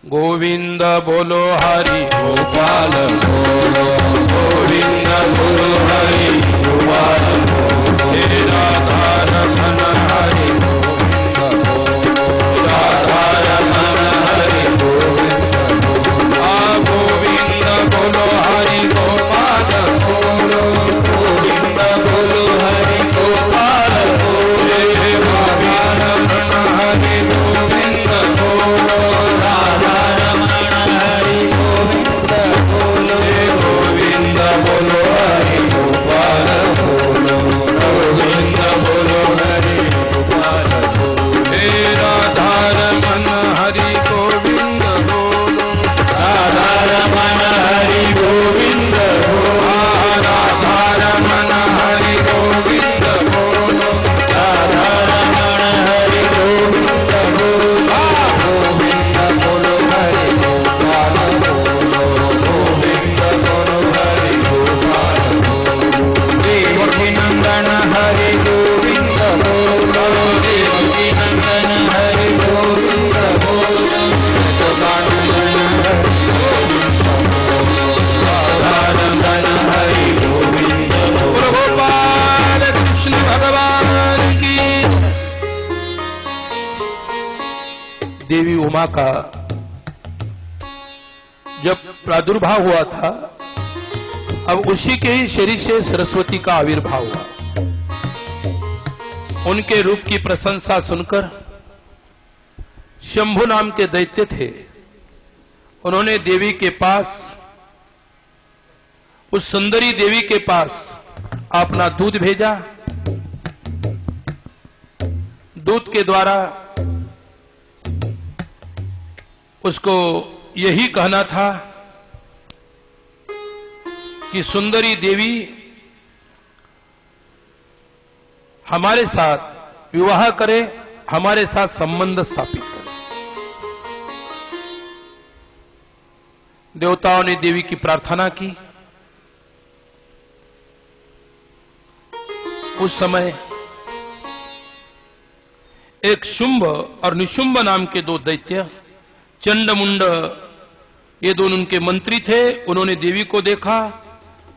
गोविंद बोलो हरि गोपाल बोलो, गोविंद बोलो हरि गोपाल बोलो, हे राधा रमण हरि गोविंद बोलो, राधा रमण हरि गोविंद बोलो, गोविंद बोलो हरि गोपाल बोलो, गोविंद बोलो हरि गोपाल बोलो, हे राधा रमण हरि गोविंद बोलो, राधा रमण हरि गोविंद बोलो, हे गोविंद बोलो हरि गोपाल बोलो, गोविंद बोलो हरि गोपाल बोलो, हे राधा रमण हरि गोविंद बोलो, राधा रमण हरि गोविंद बोलो, राधा रमण हरि गोविंद बोलो, राधा रमण हरि गोविंद बोलो, गोविंद बोलो हरि गोपाल बोलो, गोविंद बोलो हरि गोपाल बोलो, देवकी नंदन हरि गोविंद बोलो, देवकी नंदन हरि गोविंद बोलो, यशोदानंदन हरि गोविंद बोलो, राधानंदन हरि गोविंद बोलो। गोपाल कृष्ण भगवान की। देवी उमा का जब प्रादुर्भाव हुआ था, अब उसी के ही शरीर से सरस्वती का आविर्भाव हुआ। उनके रूप की प्रशंसा सुनकर शंभु नाम के दैत्य थे, उन्होंने देवी के पास, उस सुंदरी देवी के पास अपना दूध भेजा। दूध के द्वारा उसको यही कहना था कि सुंदरी देवी हमारे साथ विवाह करे, हमारे साथ संबंध स्थापित करे। देवताओं ने देवी की प्रार्थना की। उस समय एक शुंभ और निशुंभ नाम के दो दैत्य, चंडमुंड ये दोनों उनके मंत्री थे। उन्होंने देवी को देखा,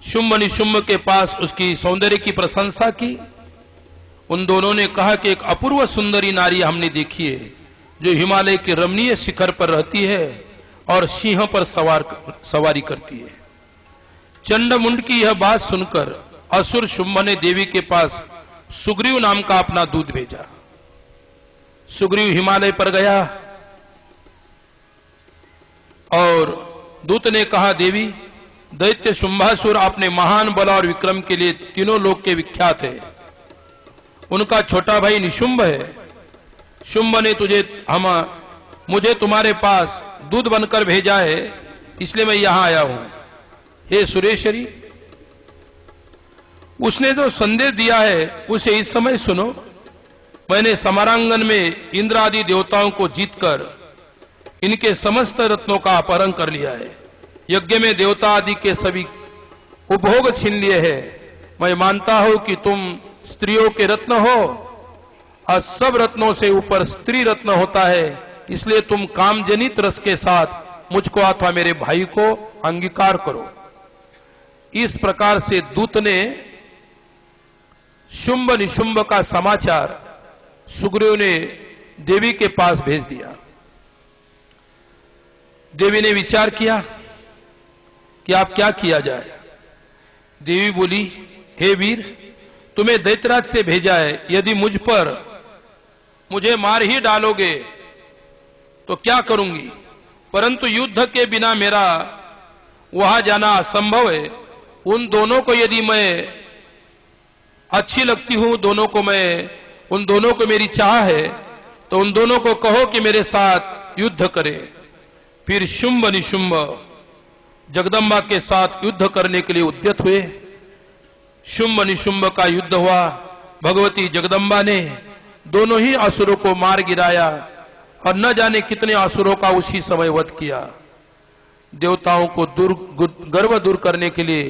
शुंभ निशुंभ के पास उसकी सौंदर्य की प्रशंसा की। उन दोनों ने कहा कि एक अपूर्व सुंदरी नारी हमने देखी है, जो हिमालय के रमणीय शिखर पर रहती है और सिंह पर सवारी करती है। चंडमुंड की यह बात सुनकर असुर शुंभ ने देवी के पास सुग्रीव नाम का अपना दूत भेजा। सुग्रीव हिमालय पर गया और दूत ने कहा, देवी, दैत्य शुंभासुर अपने महान बल और विक्रम के लिए तीनों लोक के विख्यात है। उनका छोटा भाई निशुंभ है। शुंभ ने मुझे तुम्हारे पास दूध बनकर भेजा है, इसलिए मैं यहां आया हूं। हे सुरेश्वरी, उसने जो संदेश दिया है उसे इस समय सुनो। मैंने समरांगन में इंद्र आदि देवताओं को जीतकर इनके समस्त रत्नों का अपहरण कर लिया है। यज्ञ में देवता आदि के सभी उपभोग छीन लिए हैं। मैं मानता हूं कि तुम स्त्रियों के रत्न हो और सब रत्नों से ऊपर स्त्री रत्न होता है, इसलिए तुम कामजनित रस के साथ मुझको अथवा मेरे भाई को अंगीकार करो। इस प्रकार से दूत ने शुंभ निशुंभ का समाचार सुग्रीव ने देवी के पास भेज दिया। देवी ने विचार किया कि आप क्या किया जाए। देवी बोली, हे वीर, तुम्हें दैत्यराज से भेजा है, यदि मुझे मार ही डालोगे तो क्या करूंगी, परंतु युद्ध के बिना मेरा वहां जाना असंभव है। उन दोनों को यदि मैं अच्छी लगती हूं, उन दोनों को मेरी चाह है, तो उन दोनों को कहो कि मेरे साथ युद्ध करें। फिर शुंभ निशुंभ जगदम्बा के साथ युद्ध करने के लिए उद्यत हुए। शुंभ निशुंभ का युद्ध हुआ। भगवती जगदम्बा ने दोनों ही असुरों को मार गिराया और न जाने कितने असुरों का उसी समय वध किया। देवताओं को गर्व दूर करने के लिए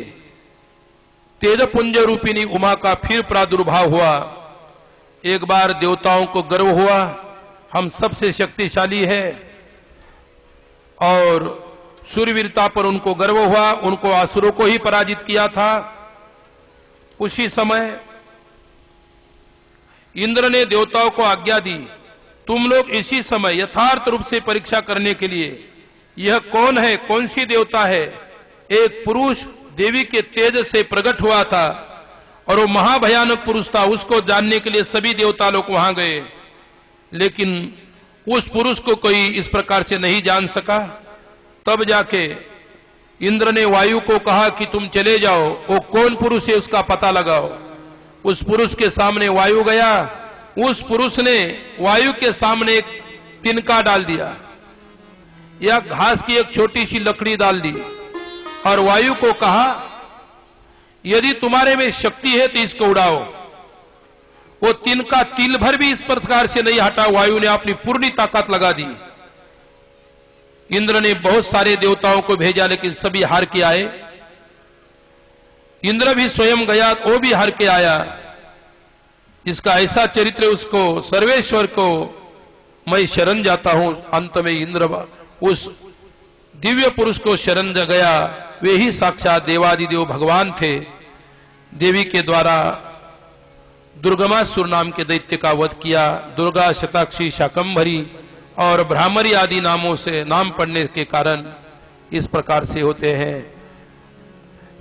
तेजपुंज रूपिणी उमा का फिर प्रादुर्भाव हुआ। एक बार देवताओं को गर्व हुआ हम सबसे शक्तिशाली है, और सूर्यवीरता पर उनको गर्व हुआ, उनको असुरों को ही पराजित किया था। उसी समय इंद्र ने देवताओं को आज्ञा दी, तुम लोग इसी समय यथार्थ रूप से परीक्षा करने के लिए यह कौन है, कौन सी देवता है। एक पुरुष देवी के तेज से प्रकट हुआ था और वो महाभयानक पुरुष था। उसको जानने के लिए सभी देवता लोग वहां गए, लेकिन उस पुरुष को कोई इस प्रकार से नहीं जान सका। तब जाके इंद्र ने वायु को कहा कि तुम चले जाओ, वो कौन पुरुष है उसका पता लगाओ। उस पुरुष के सामने वायु गया। उस पुरुष ने वायु के सामने एक तिनका डाल दिया या घास की एक छोटी सी लकड़ी डाल दी और वायु को कहा, यदि तुम्हारे में शक्ति है तो इसको उड़ाओ। वो तिनका तिल भर भी इस प्रकार से नहीं हटा। वायु ने अपनी पूरी ताकत लगा दी। इंद्र ने बहुत सारे देवताओं को भेजा, लेकिन सभी हार के आए। इंद्र भी स्वयं गया, वो भी हार के आया। इसका ऐसा चरित्र, उसको सर्वेश्वर को मैं शरण जाता हूं। अंत में इंद्र उस दिव्य पुरुष को शरण गया। वे ही साक्षात देवादिदेव भगवान थे। देवी के द्वारा दुर्गमासुर नाम के दैत्य का वध किया। दुर्गा, शताक्षी, शाकंभरी और भ्रामरी आदि नामों से नाम पढ़ने के कारण इस प्रकार से होते हैं।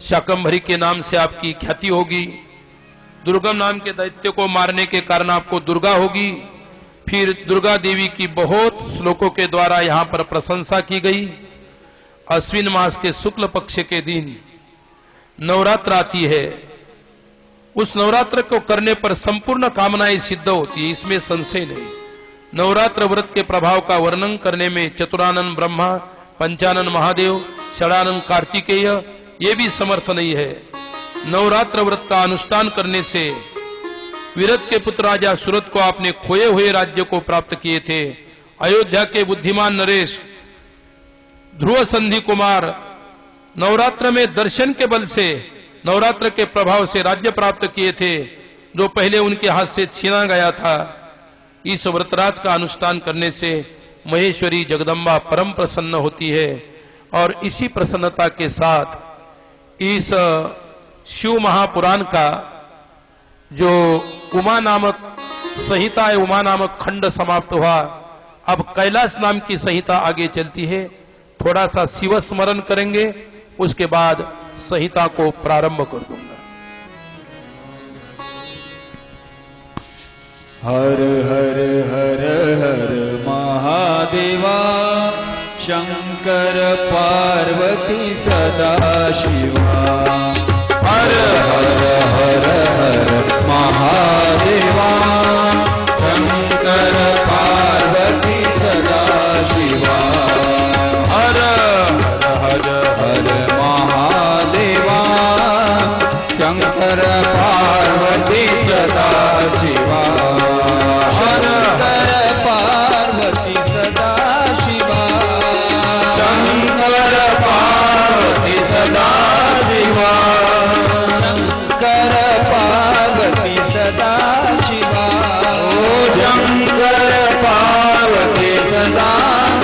शाकंभरी के नाम से आपकी ख्याति होगी। दुर्गम नाम के दैत्य को मारने के कारण आपको दुर्गा होगी। फिर दुर्गा देवी की बहुत श्लोकों के द्वारा यहां पर प्रशंसा की गई। अश्विन मास के शुक्ल पक्ष के दिन नवरात्र आती है। उस नवरात्र को करने पर संपूर्ण कामनाएं सिद्ध होती है, इसमें संशय नहीं। नवरात्र व्रत के प्रभाव का वर्णन करने में चतुरानन ब्रह्मा, पंचानन महादेव, षडानन कार्तिकेय ये भी समर्थ नहीं है। नवरात्र व्रत का अनुष्ठान करने से विरत के पुत्र राजा सुरत को आपने खोए हुए राज्य को प्राप्त किए थे। अयोध्या के बुद्धिमान नरेश, ध्रुव संधि कुमार नवरात्र में दर्शन के बल से, नवरात्र के प्रभाव से राज्य प्राप्त किए थे, जो पहले उनके हाथ से छीना गया था। इस व्रतराज का अनुष्ठान करने से महेश्वरी जगदम्बा परम प्रसन्न होती है और इसी प्रसन्नता के साथ इस शिव महापुराण का जो उमा नामक संहिता है, उमा नामक खंड समाप्त हुआ। अब कैलाश नाम की संहिता आगे चलती है। थोड़ा सा शिव स्मरण करेंगे, उसके बाद संहिता को प्रारंभ कर दूंगा। हर हर हर हर महादेवा शंकर पार्वती सदा शिवा। हर हर हर हर महादेवा शंकर पार्वती सदा शिवा। हर हर हर महादेवा शंकर पार्वती सदा शिवा। शंकर पार्वती सदा शिवा। शंकर पार्वती सदा शिवा। शंकर पार्वती सदा शिवा। ओ शंकर पार्वती सदा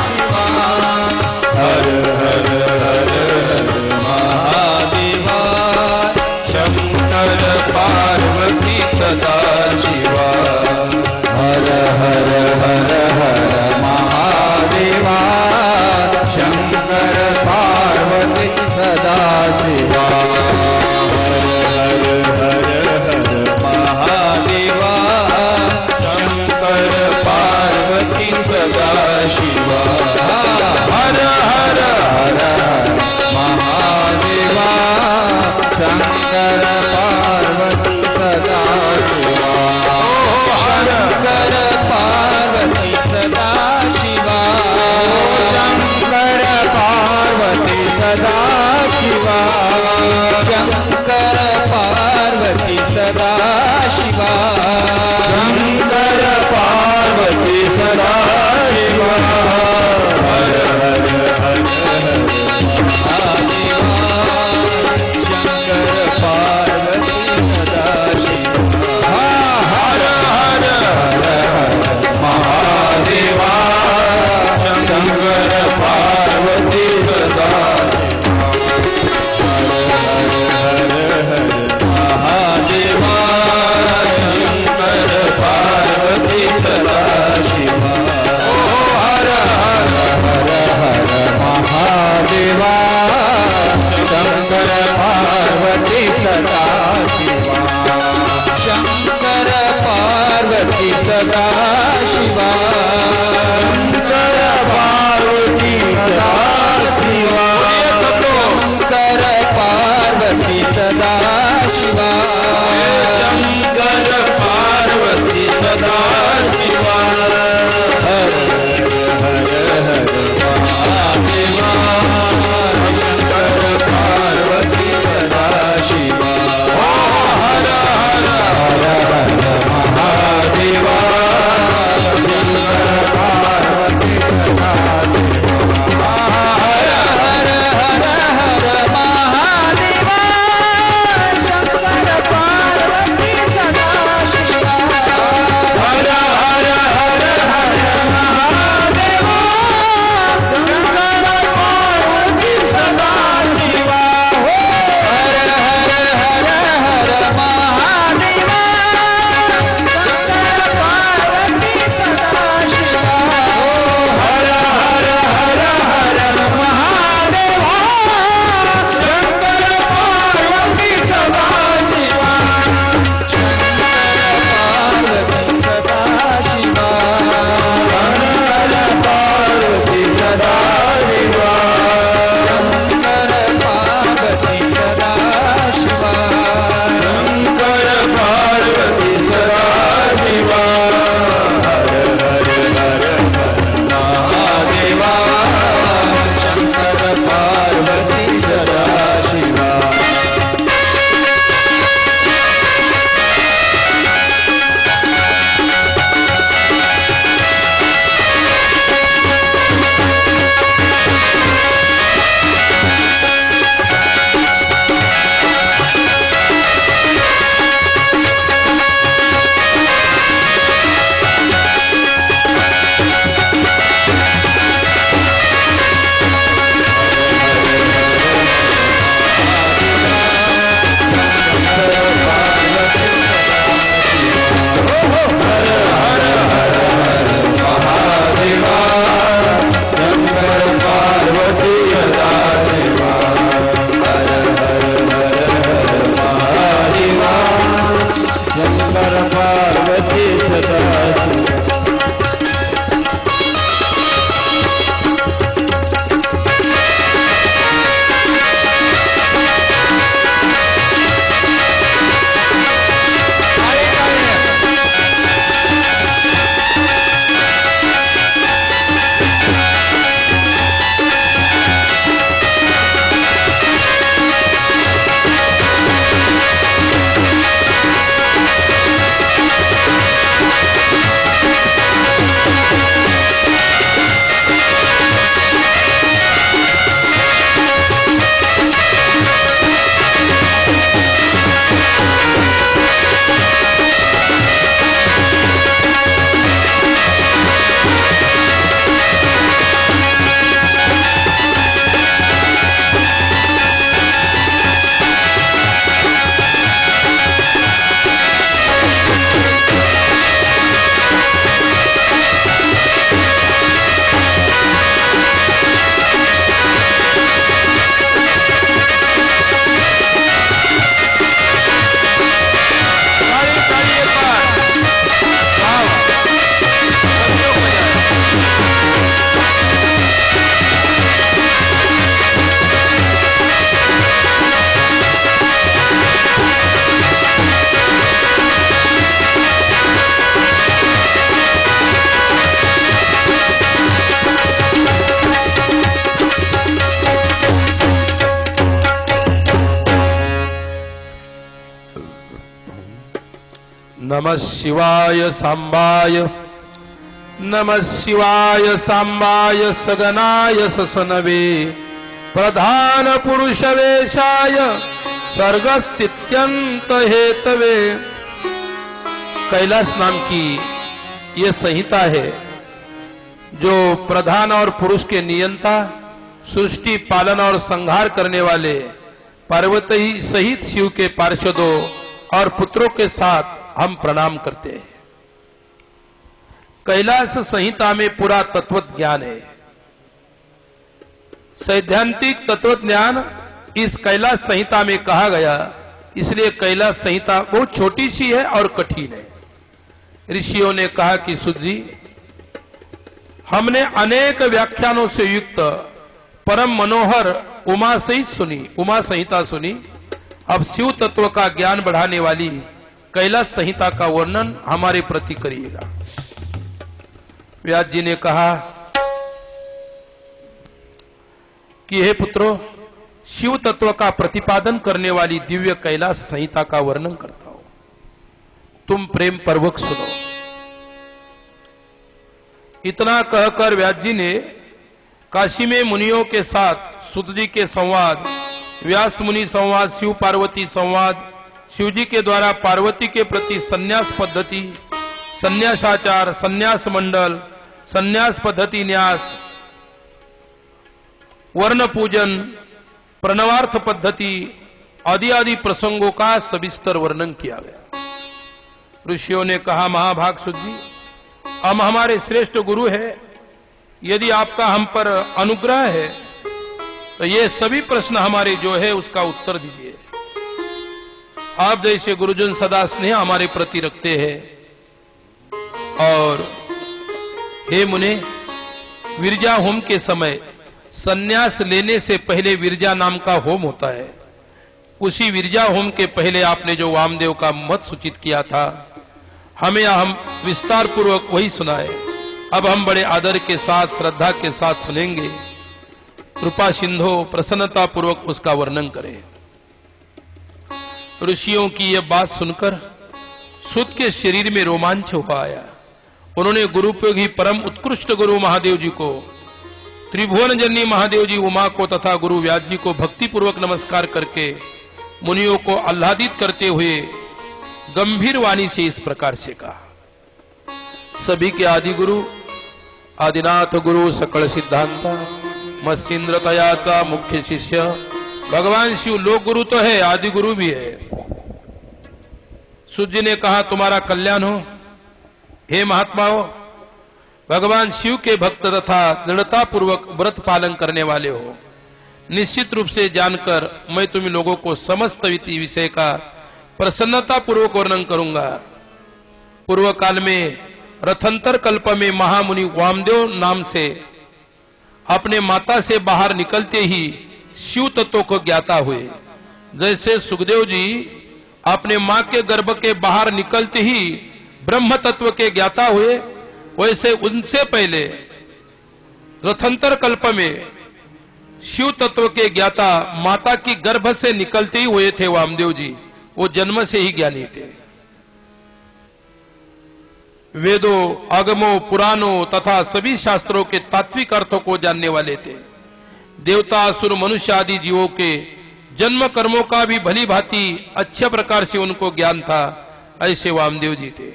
शिवा। हर हर हर हर महादेवा शंकर पार्वती सदा शिवा। हर हर हर हर महादेवा शंकर पार्वती सदा शिवा। हर हर हर महादेवा शंकर पार्वती सदा शिवा। हर हर हर महादेवा शंकर पार्वती सदा शिवा। नमः शिवाय सांबाय, नमः शिवाय सांबाय सगनाय ससनवे, प्रधान पुरुष वेशाय स्वर्गस्थित्यंत हेतवे। कैलाश नाम की यह संहिता है जो प्रधान और पुरुष के नियंता, सृष्टि पालन और संहार करने वाले पार्वती सहित शिव के पार्षदों और पुत्रों के साथ हम प्रणाम करते हैं। कैलाश संहिता में पूरा तत्व ज्ञान है। सैद्धांतिक तत्व ज्ञान इस कैलाश संहिता में कहा गया, इसलिए कैलाश संहिता बहुत छोटी सी है और कठिन है। ऋषियों ने कहा कि सुध जी, हमने अनेक व्याख्यानों से युक्त परम मनोहर उमा सहित सुनी, उमा संहिता सुनी। अब शिव तत्व का ज्ञान बढ़ाने वाली कैलाश संहिता का वर्णन हमारे प्रति करिएगा। व्यास जी ने कहा कि हे पुत्रों, शिव तत्व का प्रतिपादन करने वाली दिव्य कैलाश संहिता का वर्णन करता हूं, तुम प्रेम पूर्वक सुनो। इतना कहकर व्यास जी ने काशी में मुनियों के साथ सुत जी के संवाद, व्यास मुनि संवाद, शिव पार्वती संवाद, शिव जी के द्वारा पार्वती के प्रति संन्यास पद्धति, संन्यासाचार, संन्यास मंडल, संन्यास पद्धति न्यास, वर्ण पूजन, प्रणवार्थ पद्धति आदि आदि प्रसंगों का सविस्तर वर्णन किया गया। ऋषियों ने कहा, महाभाग सुत जी, हम हमारे श्रेष्ठ गुरु है, यदि आपका हम पर अनुग्रह है तो ये सभी प्रश्न हमारे जो है उसका उत्तर दीजिए। आप जैसे गुरुजन सदा स्नेह हमारे प्रति रखते हैं। और हे मुने, विरजा होम के समय सन्यास लेने से पहले विरजा नाम का होम होता है। उसी विरजा होम के पहले आपने जो वामदेव का मत सूचित किया था, हमें हम विस्तार पूर्वक वही सुनाए। अब हम बड़े आदर के साथ, श्रद्धा के साथ सुनेंगे। कृपा सिंधो प्रसन्नता पूर्वक उसका वर्णन करें। ऋषियों की यह बात सुनकर सुत के शरीर में रोमांच हुआ आया। उन्होंने गुरुपयोगी परम उत्कृष्ट गुरु महादेव जी को, त्रिभुवन जननी महादेव जी उमा को तथा गुरु व्यास जी को भक्ति पूर्वक नमस्कार करके मुनियों को आह्लादित करते हुए गंभीर वाणी से इस प्रकार से कहा। सभी के आदि गुरु, आदिनाथ गुरु, सकल सिद्धांता, मत्स्येंद्र तयाचा मुख्य शिष्य भगवान शिव लोक गुरु तो है, आदि गुरु भी है। सुत जी ने कहा, तुम्हारा कल्याण हो हे महात्माओं, भगवान शिव के भक्त तथा दृढ़ता पूर्वक व्रत पालन करने वाले हो। निश्चित रूप से जानकर मैं तुम लोगों को समस्त विषय का प्रसन्नता पूर्वक वर्णन करूंगा। पूर्व काल में रथंतर कल्प में महामुनि वामदेव नाम से अपने माता से बाहर निकलते ही शिव तत्व को ज्ञाता हुए। जैसे सुखदेव जी अपने मां के गर्भ के बाहर निकलते ही ब्रह्म तत्व के ज्ञाता हुए, वैसे उनसे पहले रथंतर कल्प में शिव तत्व के ज्ञाता माता की गर्भ से निकलते ही हुए थे वामदेव जी। वो जन्म से ही ज्ञानी थे। वेदों, आगमों, पुराणों तथा सभी शास्त्रों के तात्विक अर्थों को जानने वाले थे। देवता, असुर, मनुष्य आदि जीवों के जन्म कर्मों का भी भली भांति अच्छे प्रकार से उनको ज्ञान था। ऐसे वामदेव जी थे।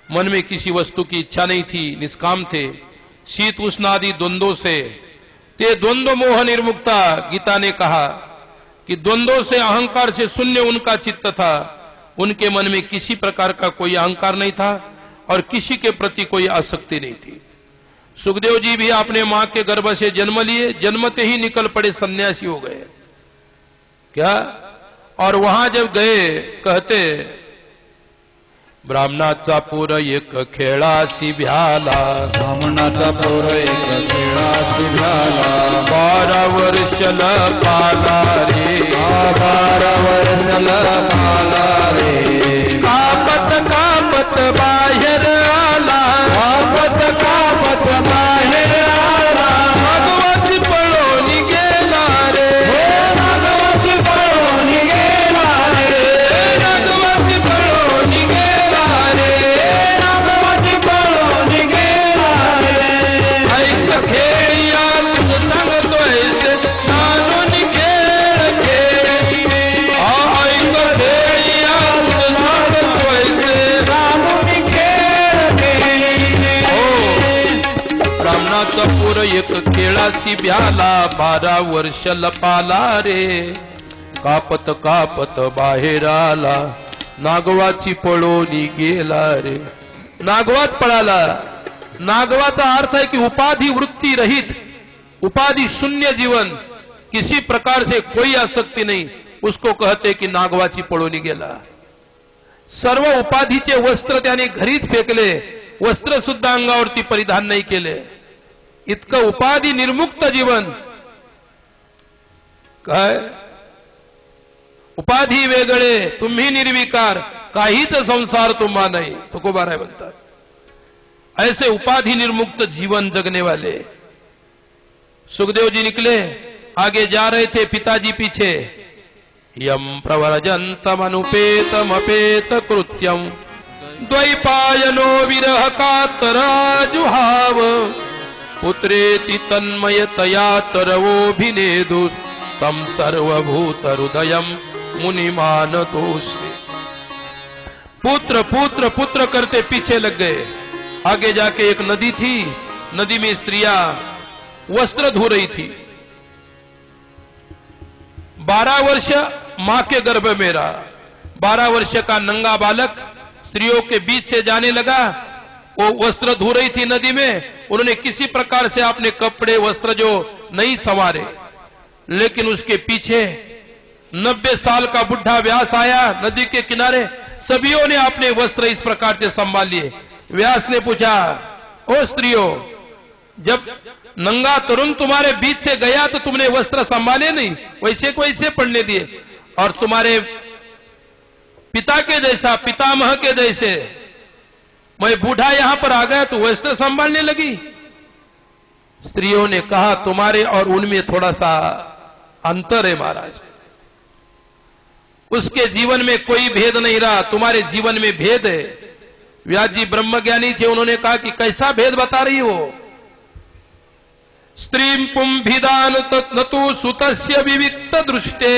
मन में किसी वस्तु की इच्छा नहीं थी, निष्काम थे। शीत उष्ण आदि द्वंद्वों से ते द्वंद्व मोह निर्मुक्ता। गीता ने कहा कि द्वंद्वों से, अहंकार से शून्य उनका चित्त था। उनके मन में किसी प्रकार का कोई अहंकार नहीं था और किसी के प्रति कोई आसक्ति नहीं थी। सुखदेव जी भी अपने मां के गर्भ से जन्म लिए, जन्मते ही निकल पड़े, सन्यासी हो गए क्या। और वहां जब गए, कहते ब्राह्मणाचा पोर एक खेळासी भ्याला, ब्राह्मणाचा पोर एक खेळासी भ्याला, 12 वर्ष पाला रे, 12 वर्ष पाला रे, कापत कापत बाहेर आला, कापत कापत बाहेर आला, भगवती पळून गेला रे, भगवती पळून गेला रे, पोर एक केळासी भ्याला 12 वर्ष लपाला रे कापत कापत बाहेर आला नागवाची पळोनी गेला रे नागवात पळाला नागवाचा अर्थ है कि उपाधि वृत्ति रहित उपाधि शून्य जीवन किसी प्रकार से कोई आसक्ति नहीं उसको कहते कि नागवाची पळोनी गेला सर्व उपाधीचे वस्त्र त्याने घरीच फेकले वस्त्र सुद्धा अंगावरती परिधान नाही केले इतकं उपाधि निर्मुक्त जीवन काय उपाधी वेगळे तुम्ही निर्विकार काहीच संसार तुम्हा नहीं तुकोबाराय म्हणतात ऐसे उपाधि निर्मुक्त जीवन जगने वाले सुखदेव जी निकले आगे जा रहे थे पिताजी पीछे यम प्रव्रजन्तम अनुपेतम अपेत कृत्यम द्वैपायनो विरह कातराजुहाव पुत्रेति तन्मयतया तरवोभिनेदु तम सर्वभूत हृदयम मुनिमानतोस्मि पुत्र पुत्र पुत्र करते पीछे लग गए आगे जाके एक नदी थी नदी में स्त्रियां वस्त्र धो रही थी 12 वर्ष मां के गर्भ में रहा 12 वर्ष का नंगा बालक स्त्रियों के बीच से जाने लगा वो वस्त्र धो रही थी नदी में उन्होंने किसी प्रकार से अपने कपड़े वस्त्र जो नहीं संवारे लेकिन उसके पीछे 90 साल का बुढ़ा व्यास आया नदी के किनारे सभीयों ने अपने वस्त्र इस प्रकार से संभाल लिए व्यास ने पूछा ओ स्त्रियों जब नंगा तरुण तुम्हारे बीच से गया तो तुमने वस्त्र संभाले नहीं वैसे को वैसे पड़ने दिए और तुम्हारे पिता के जैसा पितामह के जैसे मैं बूढ़ा यहां पर आ गया तो वस्त्र संभालने लगी स्त्रियों ने कहा तुम्हारे और उनमें थोड़ा सा अंतर है महाराज उसके जीवन में कोई भेद नहीं रहा तुम्हारे जीवन में भेद है व्यास जी ब्रह्मज्ञानी थे उन्होंने कहा कि कैसा भेद बता रही हो स्त्रीम पुंभिदान नतु सुतस्य विविक्त दृष्टे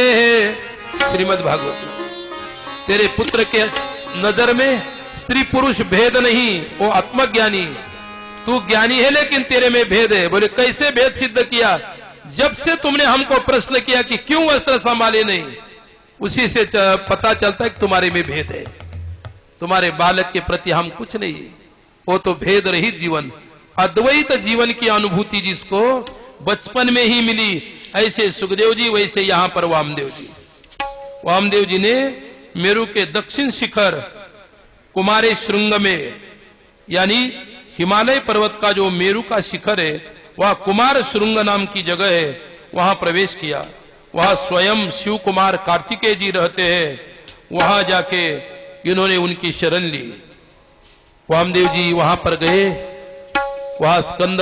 श्रीमद् भागवत तेरे पुत्र के नजर में स्त्री पुरुष भेद नहीं वो आत्मज्ञानी तू ज्ञानी है लेकिन तेरे में भेद है बोले कैसे भेद सिद्ध किया जब से तुमने हमको प्रश्न किया कि क्यों वस्त्र संभाले नहीं उसी से पता चलता है कि तुम्हारे में भेद है तुम्हारे बालक के प्रति हम कुछ नहीं वो तो भेद रहित जीवन अद्वैत जीवन की अनुभूति जिसको बचपन में ही मिली ऐसे सुखदेव जी वैसे यहां पर वामदेव जी ने मेरु के दक्षिण शिखर कुमारे श्रृंग में यानी हिमालय पर्वत का जो मेरु का शिखर है वह कुमार श्रृंग नाम की जगह है वहां प्रवेश किया वहां स्वयं शिव कुमार कार्तिकेय जी रहते हैं वहां जाके इन्होंने उनकी शरण ली वामदेव जी वहां पर गए वहां स्कंद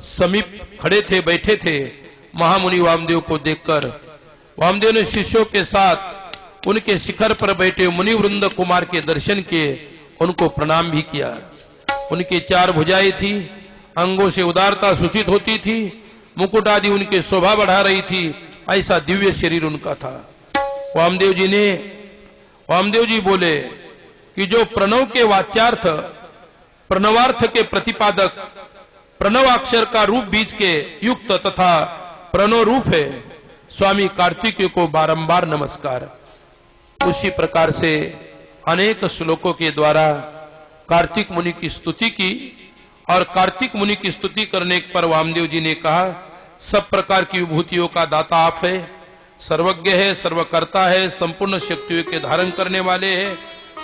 समीप खड़े थे बैठे थे महामुनि वामदेव को देखकर वामदेव ने शिष्यों के साथ उनके शिखर पर बैठे मुनि वृंद कुमार के दर्शन किए उनको प्रणाम भी किया उनकी 4 भुजाएं थी अंगों से उदारता सूचित होती थी मुकुट आदि उनके शोभा बढ़ा रही थी ऐसा दिव्य शरीर उनका था वामदेव जी बोले कि जो प्रणव के वाच्यार्थ प्रणवार्थ के प्रतिपादक प्रणव अक्षर का रूप बीज के युक्त तथा प्रणव रूप है स्वामी कार्तिकेय को बारंबार नमस्कार उसी प्रकार से अनेक श्लोकों के द्वारा कार्तिक मुनि की स्तुति की और कार्तिक मुनि की स्तुति करने पर वामदेव जी ने कहा सब प्रकार की विभूतियों का दाता आप है सर्वज्ञ है सर्वकर्ता है संपूर्ण शक्तियों के धारण करने वाले हैं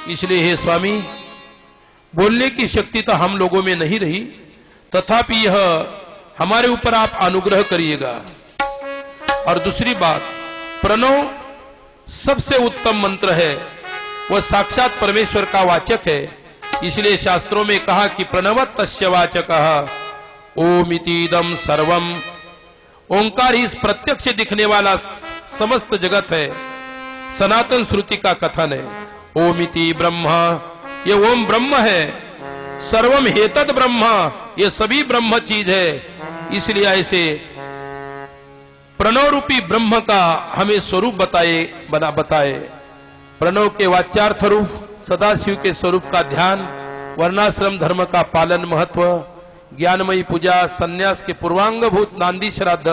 इसलिए हे स्वामी बोलने की शक्ति तो हम लोगों में नहीं रही तथापि यह हमारे ऊपर आप अनुग्रह करिएगा और दूसरी बात प्रणव सबसे उत्तम मंत्र है वह साक्षात परमेश्वर का वाचक है इसलिए शास्त्रों में कहा कि प्रणवत तस्य वाचकः ओमितीदम सर्वम ओंकार ही प्रत्यक्ष दिखने वाला समस्त जगत है सनातन श्रुति का कथन है ओमिति ब्रह्म ये ओम ब्रह्म है सर्वम हेतद ब्रह्म ये सभी ब्रह्म चीज है इसलिए ऐसे प्रणव रूपी ब्रह्म का हमें स्वरूप बताए प्रणव के वाच्यार्थ रूप सदाशिव के स्वरूप का ध्यान वर्णाश्रम धर्म का पालन महत्व ज्ञानमयी पूजा, संन्यास के पूर्वांगभूत नांदी श्राद्ध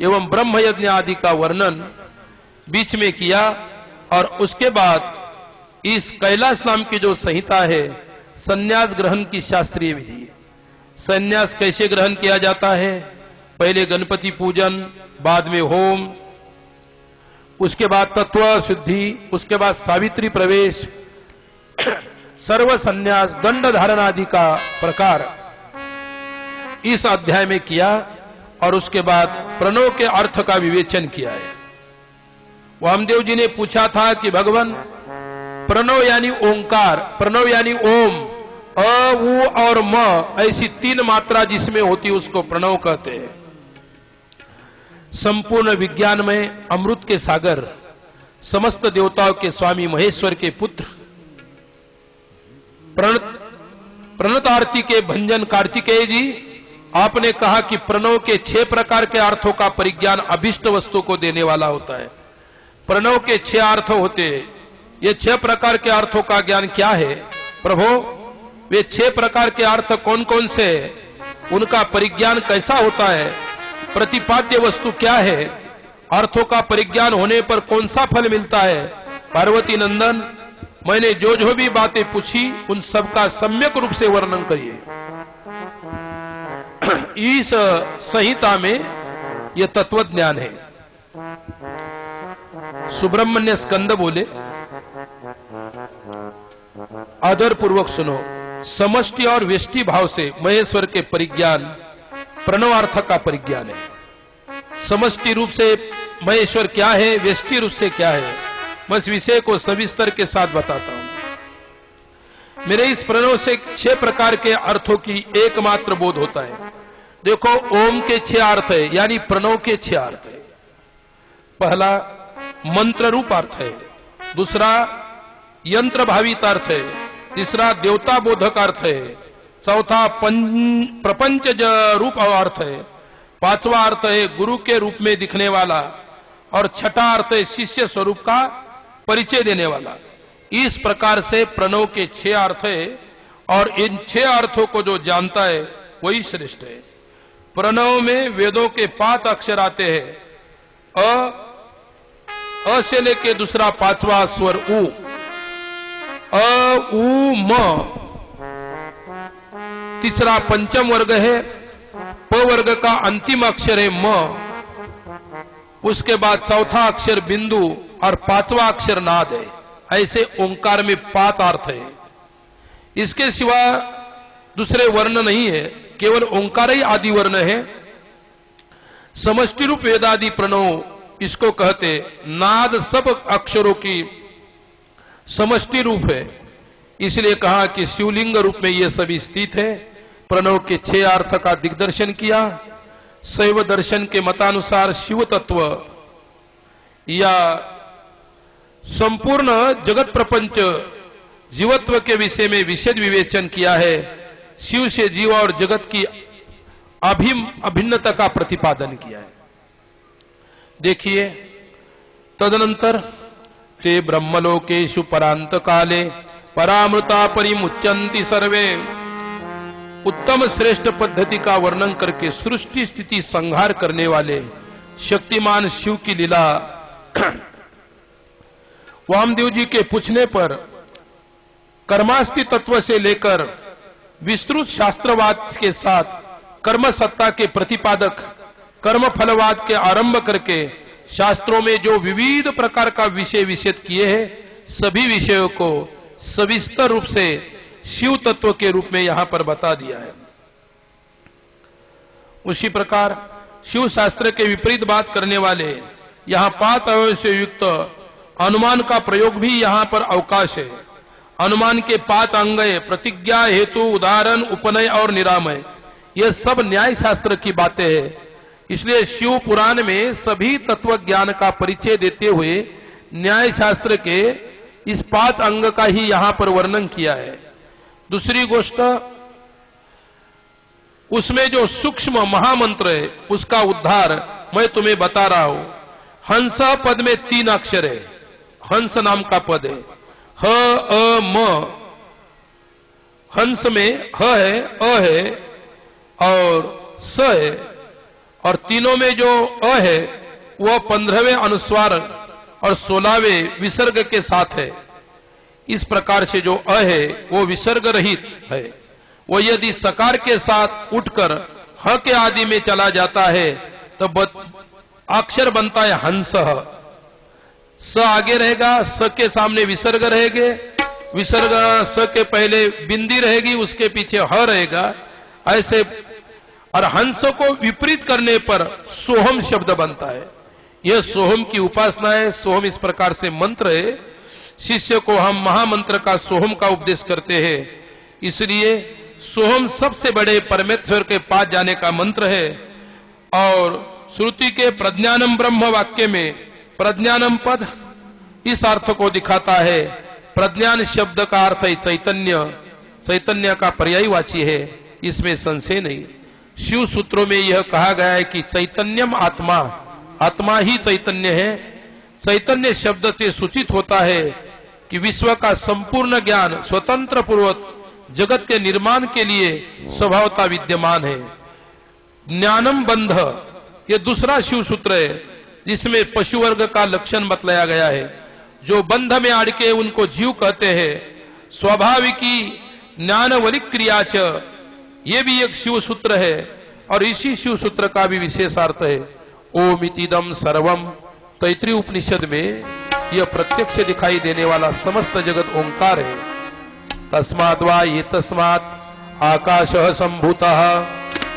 एवं ब्रह्म यज्ञ आदि का वर्णन बीच में किया। और उसके बाद इस कैलाश नाम की जो संहिता है, संन्यास ग्रहण की शास्त्रीय विधि है। संन्यास कैसे ग्रहण किया जाता है? पहले गणपति पूजन, बाद में होम, उसके बाद तत्व शुद्धि, उसके बाद सावित्री प्रवेश, सर्व संन्यास, दंड धारण आदि का प्रकार इस अध्याय में किया। और उसके बाद प्रणव के अर्थ का विवेचन किया है। वामदेव जी ने पूछा था कि भगवान, प्रणव यानी ओंकार, प्रणव यानी ओम, अ, उ और म, ऐसी 3 मात्रा जिसमें होती है उसको प्रणव कहते हैं। संपूर्ण विज्ञान में अमृत के सागर, समस्त देवताओं के स्वामी महेश्वर के पुत्र, प्रणत आरती के भंजन कार्तिकेय जी, आपने कहा कि प्रणव के 6 प्रकार के अर्थों का परिज्ञान अभिष्ट वस्तु को देने वाला होता है। प्रणव के 6 अर्थ होते हैं। ये 6 प्रकार के अर्थों का ज्ञान क्या है प्रभु? वे 6 प्रकार के अर्थ कौन कौन से, उनका परिज्ञान कैसा होता है, प्रतिपाद्य वस्तु क्या है, अर्थों का परिज्ञान होने पर कौन सा फल मिलता है? पार्वती नंदन, मैंने जो भी बातें पूछी उन सब का सम्यक रूप से वर्णन करिए। इस संहिता में यह तत्व ज्ञान है। सुब्रह्मण्य स्कंद बोले, आदर पूर्वक सुनो। समष्टि और व्यष्टि भाव से महेश्वर के परिज्ञान प्रणवार्थ का परिज्ञान है। समष्टि रूप से महेश्वर क्या है, व्यष्टि रूप से क्या है, मैं इस विषय को सविस्तर के साथ बताता हूं। मेरे इस प्रणव से 6 प्रकार के अर्थों की एकमात्र बोध होता है। देखो, ओम के 6 अर्थ है, यानी प्रणव के 6 अर्थ है। पहला मंत्र रूप अर्थ है, दूसरा यंत्र भावित अर्थ है, तीसरा देवता बोधक अर्थ है, चौथा प्रपंच रूप अर्थ है, पांचवा अर्थ है गुरु के रूप में दिखने वाला, और छठा अर्थ है शिष्य स्वरूप का परिचय देने वाला। इस प्रकार से प्रणव के 6 अर्थ है, और इन 6 अर्थों को जो जानता है वही श्रेष्ठ है। प्रणव में वेदों के 5 अक्षर आते हैं। अ से लेके दूसरा 5वां स्वर उ, अ उ म, तीसरा पंचम वर्ग है, प वर्ग का अंतिम अक्षर है म, उसके बाद चौथा अक्षर बिंदु और 5वां अक्षर नाद है। ऐसे ओंकार में 5 अर्थ है। इसके सिवा दूसरे वर्ण नहीं है, केवल ओंकार ही आदि वर्ण है। समष्टि रूप वेदादि प्रणव इसको कहते। नाद सब अक्षरों की समष्टि रूप है, इसलिए कहा कि शिवलिंग रूप में यह सभी स्थित है। प्रणव के 6 अर्थ का दिग्दर्शन किया। शैव दर्शन के मतानुसार शिव तत्व या संपूर्ण जगत प्रपंच जीवत्व के विषय में विशद विवेचन किया है। शिव से जीव और जगत की अभिन्नता का प्रतिपादन किया है। देखिए, तदनंतर ते ब्रह्मलोकेषु परांत काले परामृता परिमुच्यन्ति सर्वे, उत्तम श्रेष्ठ पद्धति का वर्णन करके सृष्टि स्थिति संहार करने वाले शक्तिमान शिव की लीला वामदेव जी के पूछने पर कर्मास्ति तत्व से लेकर विस्तृत शास्त्रवाद के साथ कर्म सत्ता के प्रतिपादक कर्म फलवाद के आरंभ करके शास्त्रों में जो विविध प्रकार का विषय विषेद किए हैं, सभी विषयों को सविस्तर रूप से शिव तत्व के रूप में यहां पर बता दिया है। उसी प्रकार शिव शास्त्र के विपरीत बात करने वाले यहां 5 अवयव से युक्त अनुमान का प्रयोग भी यहां पर अवकाश है। अनुमान के 5 अंग है, प्रतिज्ञा, हेतु, उदाहरण, उपनय और निरामय। यह सब न्याय शास्त्र की बातें हैं। इसलिए शिव पुराण में सभी तत्व ज्ञान का परिचय देते हुए न्याय शास्त्र के इस 5 अंग का ही यहां पर वर्णन किया है। दूसरी गोष्ट, उसमें जो सूक्ष्म महामंत्र है उसका उद्धार मैं तुम्हें बता रहा हूं। हंस पद में 3 अक्षर है, हंस नाम का पद है। ह अ म, हंस में ह है, अ है, और स है, और तीनों में जो अ है वह 15वें अनुस्वार और 16वें विसर्ग के साथ है। इस प्रकार से जो अ है वो विसर्ग रहित है। वो यदि सकार के साथ उठकर ह के आदि में चला जाता है तो अक्षर बनता है हंस। स आगे रहेगा, स के सामने विसर्ग रहेंगे, विसर्ग स के पहले बिंदी रहेगी, उसके पीछे ह रहेगा, ऐसे। और हंस को विपरीत करने पर सोहम शब्द बनता है। यह सोहम की उपासना है। सोहम इस प्रकार से मंत्र है। शिष्य को हम महामंत्र का सोहम का उपदेश करते हैं, इसलिए सोहम सबसे बड़े परमेश्वर के पास जाने का मंत्र है। और श्रुति के प्रज्ञानम ब्रह्म वाक्य में प्रज्ञानम पद इस अर्थ को दिखाता है। प्रज्ञान शब्द का अर्थ है चैतन्य, चैतन्य का पर्यायवाची है, इसमें संशय नहीं। शिव सूत्रों में यह कहा गया है कि चैतन्यम आत्मा, आत्मा ही चैतन्य है। चैतन्य शब्द से सूचित होता है कि विश्व का संपूर्ण ज्ञान स्वतंत्र पूर्वक जगत के निर्माण के लिए स्वभावता विद्यमान है। ज्ञानम बंध ये दूसरा शिव सूत्र है, जिसमें पशु वर्ग का लक्षण बतलाया गया है। जो बंध में अड़के उनको जीव कहते हैं। स्वाभाविकी ज्ञान वलिक क्रियाच, ये भी एक शिव सूत्र है, और इसी शिव सूत्र का भी विशेष अर्थ है ओम इतिदम सर्वम। तैत्रीय उपनिषद में यह प्रत्यक्ष दिखाई देने वाला समस्त जगत ओंकार है। तस्मात् वा ये तस्मात् आकाशः संभूतः,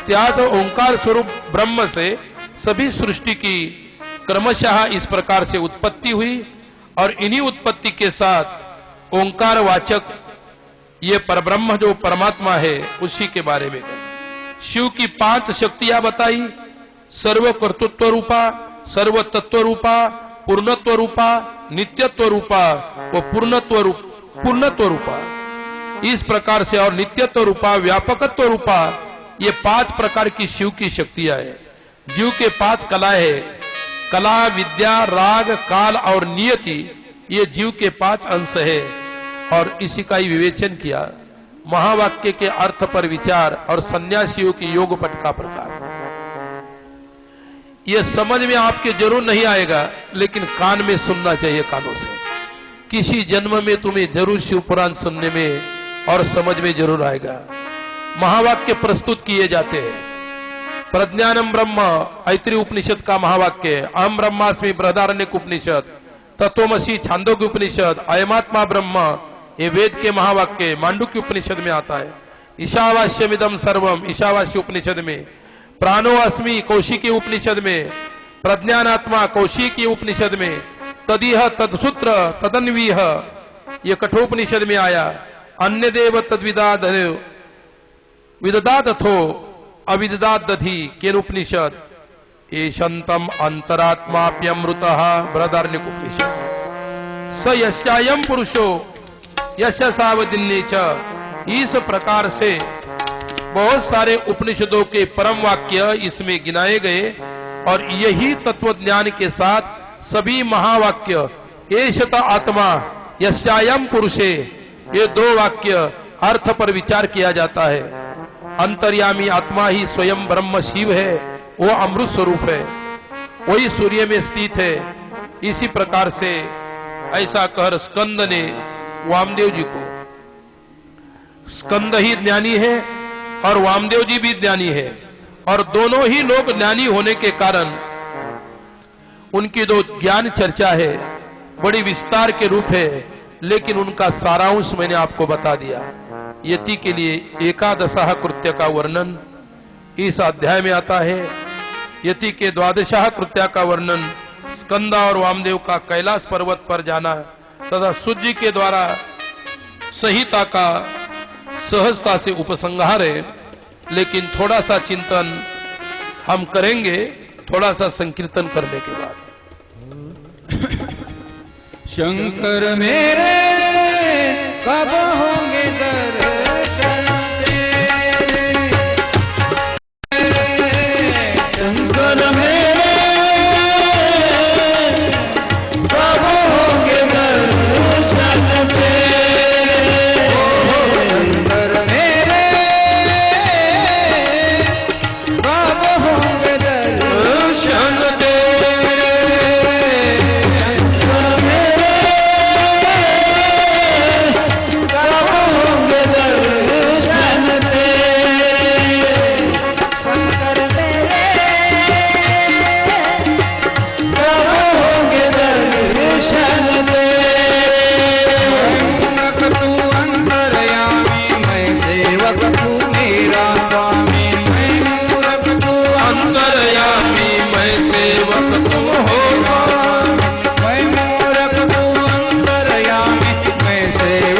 त्याज ओंकार स्वरूप ब्रह्म से सभी सृष्टि की क्रमशः इस प्रकार से उत्पत्ति हुई, और इन्हीं उत्पत्ति के साथ ओंकार वाचक ये परब्रह्म जो परमात्मा है उसी के बारे में शिव की 5 शक्तियां बताई। सर्व कर्तृत्व रूपा, सर्व तत्व रूपा, पूर्णत्व रूपा, नित्यत्व रूपा व पूर्णत्व रूपा, इस प्रकार से। और नित्यत्व रूपा, व्यापकत्व रूपा, ये 5 प्रकार की शिव की शक्तियां है। जीव के 5 कलाएं है, कला, विद्या, राग, काल और नियति, ये जीव के 5 अंश है। और इसी का ही विवेचन किया। महावाक्य के अर्थ पर विचार और सन्यासियों की योग पट का प्रकार। यह समझ में आपके जरूर नहीं आएगा, लेकिन कान में सुनना चाहिए, कानों से। किसी जन्म में तुम्हें जरूर शिव पुराण सुनने में और समझ में जरूर आएगा। महावाक्य प्रस्तुत किए जाते हैं। प्रज्ञानम ब्रह्म ऐत्रेय उपनिषद का महावाक्य, अहम ब्रह्मास्मि बृहदारण्यक उपनिषद, तत्वमसि छांदोग्य उपनिषद, अयमात्मा ब्रह्म ये वेद के महावाक्य मांडुक्य उपनिषद में आता है। ईशावास्यमिदं सर्वम ईशावास्य उपनिषद में, प्राणो अस्मि कौशिकी उपनिषद में, प्रज्ञानात्मा कौशिकी उपनिषद में, तदिह तदसूत्र तदन्वीह ये कठोपनिषद में आया। अन्य देव तद्विदाद विददादथो अविददाद दधि केन उपनिषद, एशंतम अंतरात्माप्यमृतः बृहदारण्यक उपनिषद। स यस्यायम पुरुषो यश सावदिन्ने च, इस प्रकार से बहुत सारे उपनिषदों के परम वाक्य इसमें गिनाए गए। और यही तत्व ज्ञान के साथ सभी महावाक्य एषत आत्मा यस्यायम पुरुषे, ये 2 वाक्य अर्थ पर विचार किया जाता है। अंतर्यामी आत्मा ही स्वयं ब्रह्म शिव है, वो अमृत स्वरूप है, वही सूर्य में स्थित है। इसी प्रकार से ऐसा कह स्कंद ने वामदेव जी को, स्कंद ही ज्ञानी है और वामदेव जी भी ज्ञानी है, और दोनों ही लोग ज्ञानी होने के कारण उनकी जो ज्ञान चर्चा है बड़ी विस्तार के रूप है, लेकिन उनका सारांश मैंने आपको बता दिया। यति के लिए एकादशः कृत्य का वर्णन इस अध्याय में आता है। यति के 12 कृत्य का वर्णन स्कंदा और वामदेव का कैलाश पर्वत पर जाना तथा सूर्य के द्वारा संहिता का सहजता से उपसंहार है। लेकिन थोड़ा सा चिंतन हम करेंगे थोड़ा सा संकीर्तन करने के बाद। शंकर मेरे कब होंगे दर्शन तेरे, शंकर मेरे कब होंगे दर्शन तेरे, शंकर मेरे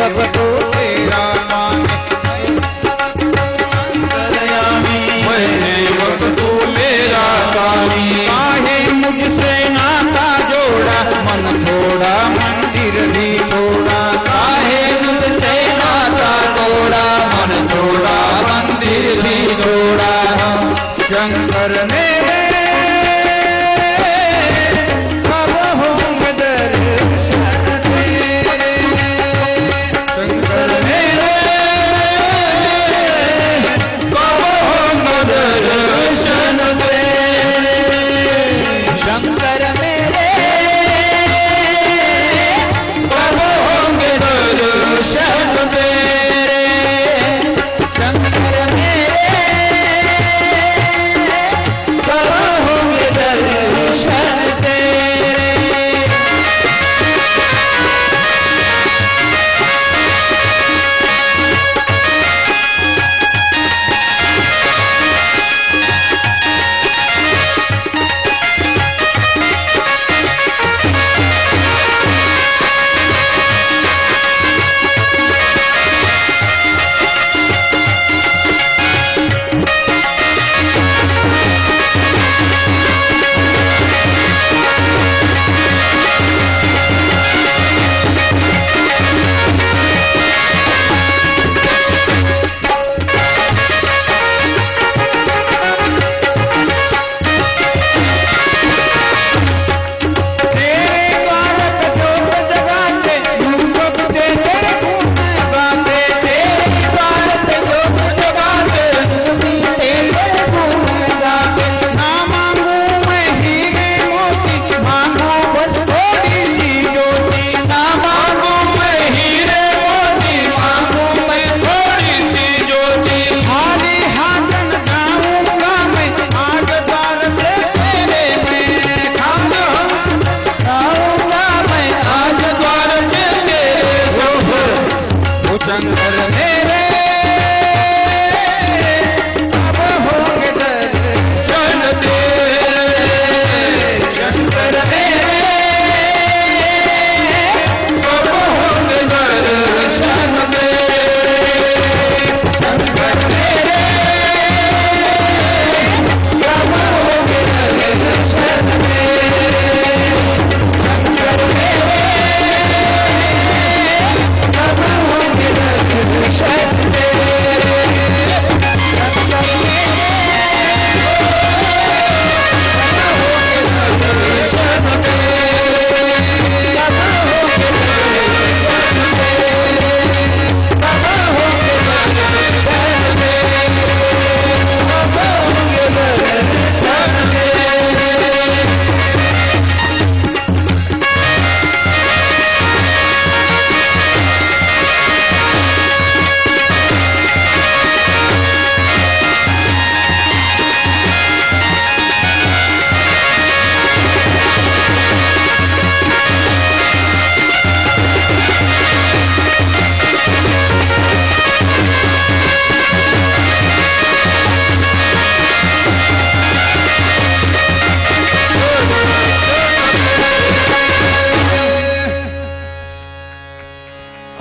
सेवक तो तेरा माने मैं सेवक तू मेरा स्वामी। काहे मुझसे नाता जोड़ा मन छोड़ा मंदिर भी छोड़ा काहे मुझसे नाता तोड़ा मन छोड़ा मंदिर भी छोड़ा। शंकर मेरे कब होंगे दर्शन तेरे शंकर मेरे कब होंगे दर्शन तेरे शंकर मेरे कब होंगे दर्शन तेरे शंकर मेरे कब होंगे दर्शन तेरे।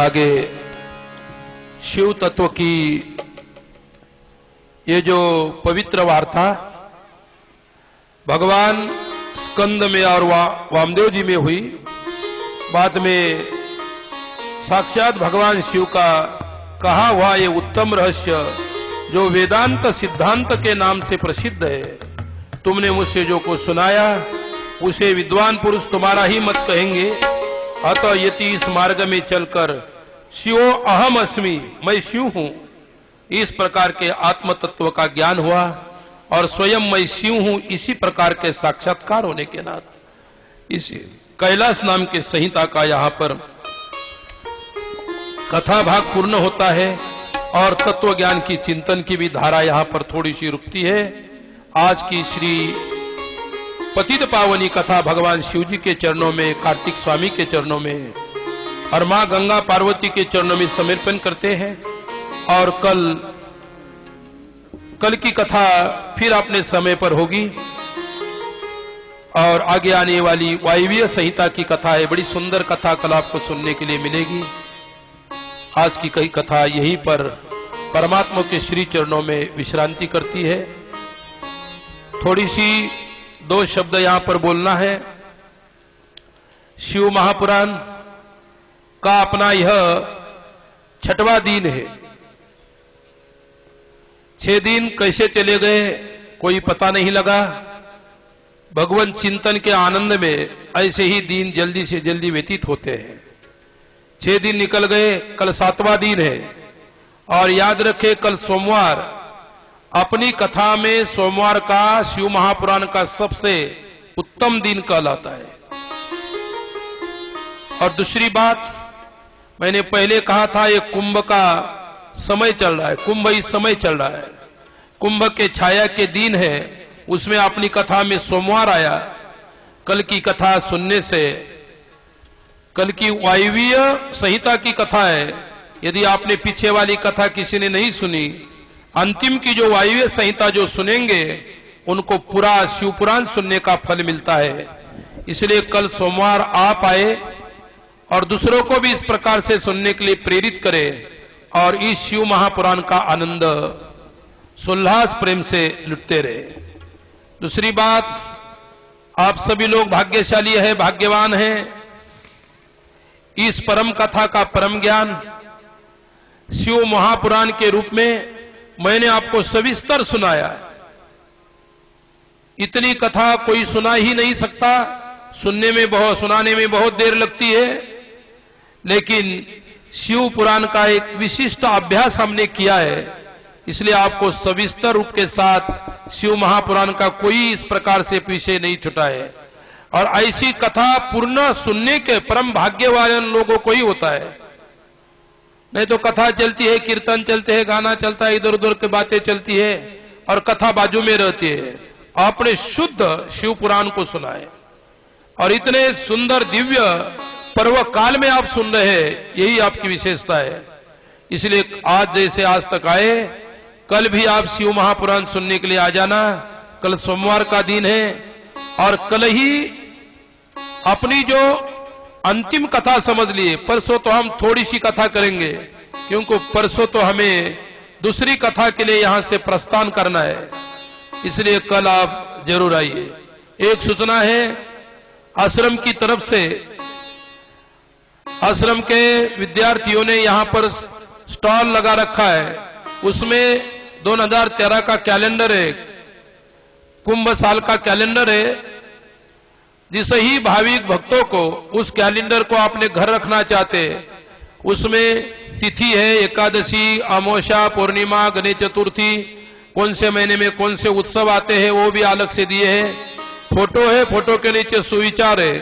आगे शिव तत्व की ये जो पवित्र वार्ता भगवान स्कंद में और वामदेव जी में हुई, बाद में साक्षात भगवान शिव का कहा हुआ ये उत्तम रहस्य जो वेदांत सिद्धांत के नाम से प्रसिद्ध है, तुमने मुझसे जो कुछ सुनाया उसे विद्वान पुरुष तुम्हारा ही मत कहेंगे। अतः यति इस मार्ग में चलकर शिवो अहम अस्मि, मैं शिव हूं, इस प्रकार के आत्म तत्व का ज्ञान हुआ और स्वयं मैं शिव हूं इसी प्रकार के साक्षात्कार होने के नाते इस कैलाश नाम के संहिता का यहाँ पर कथा भाग पूर्ण होता है और तत्व ज्ञान की चिंतन की भी धारा यहाँ पर थोड़ी सी रुकती है। आज की श्री पतित पावनी कथा भगवान शिव जी के चरणों में, कार्तिक स्वामी के चरणों में और मां गंगा पार्वती के चरणों में समर्पण करते हैं और कल की कथा फिर अपने समय पर होगी और आगे आने वाली वायवीय संहिता की कथा है, बड़ी सुंदर कथा कल आपको सुनने के लिए मिलेगी। आज की कई कथा यहीं पर परमात्मा के श्री चरणों में विश्रांति करती है। थोड़ी सी 2 शब्द यहां पर बोलना है। शिव महापुराण का अपना यह 6वां दिन है। 6 दिन कैसे चले गए कोई पता नहीं लगा। भगवान चिंतन के आनंद में ऐसे ही दिन जल्दी से जल्दी व्यतीत होते हैं। 6 दिन निकल गए, कल 7वां दिन है। और याद रखे कल सोमवार, अपनी कथा में सोमवार का शिव महापुराण का सबसे उत्तम दिन कहलाता है। और दूसरी बात मैंने पहले कहा था, ये कुंभ का समय चल रहा है, कुंभ इस समय चल रहा है, कुंभ के छाया के दिन है, उसमें अपनी कथा में सोमवार आया। कल की कथा सुनने से, कल की वायवीय संहिता की कथा है, यदि आपने पीछे वाली कथा किसी ने नहीं सुनी, अंतिम की जो वायवीय संहिता जो सुनेंगे उनको पूरा शिवपुराण सुनने का फल मिलता है। इसलिए कल सोमवार आप आए और दूसरों को भी इस प्रकार से सुनने के लिए प्रेरित करें और इस शिव महापुराण का आनंद सोल्लास प्रेम से लुटते रहे। दूसरी बात, आप सभी लोग भाग्यशाली है, भाग्यवान हैं। इस परम कथा का परम ज्ञान शिव महापुराण के रूप में मैंने आपको सविस्तर सुनाया। इतनी कथा कोई सुना ही नहीं सकता, सुनाने में बहुत देर लगती है, लेकिन शिव पुराण का एक विशिष्ट अभ्यास हमने किया है। इसलिए आपको सविस्तर रूप के साथ शिव महापुराण का कोई इस प्रकार से पीछे नहीं छुटा है। और ऐसी कथा पूर्ण सुनने के परम भाग्य वाले लोगों को ही होता है। नहीं तो कथा चलती है, कीर्तन चलते हैं, गाना चलता है, इधर उधर की बातें चलती है और कथा बाजू में रहती है। आपने शुद्ध शिव पुराण को सुना है और इतने सुंदर दिव्य पर्व काल में आप सुन रहे हैं, यही आपकी विशेषता है। इसलिए आज जैसे आज तक आए, कल भी आप शिव महापुराण सुनने के लिए आ जाना। कल सोमवार का दिन है और कल ही अपनी जो अंतिम कथा समझ लिए। परसों तो हम थोड़ी सी कथा करेंगे, क्योंकि परसों तो हमें दूसरी कथा के लिए यहां से प्रस्थान करना है। इसलिए कल आप जरूर आइए। एक सूचना है आश्रम की तरफ से, आश्रम के विद्यार्थियों ने यहां पर स्टॉल लगा रखा है। उसमें 2013 का कैलेंडर है, कुंभ साल का कैलेंडर है। जिस ही भाविक भक्तों को उस कैलेंडर को अपने घर रखना चाहते, उसमें तिथि है, एकादशी, अमावस्या, पूर्णिमा, गणेश चतुर्थी, कौन से महीने में कौन से उत्सव आते हैं वो भी अलग से दिए हैं। फोटो है, फोटो के नीचे सुविचार है।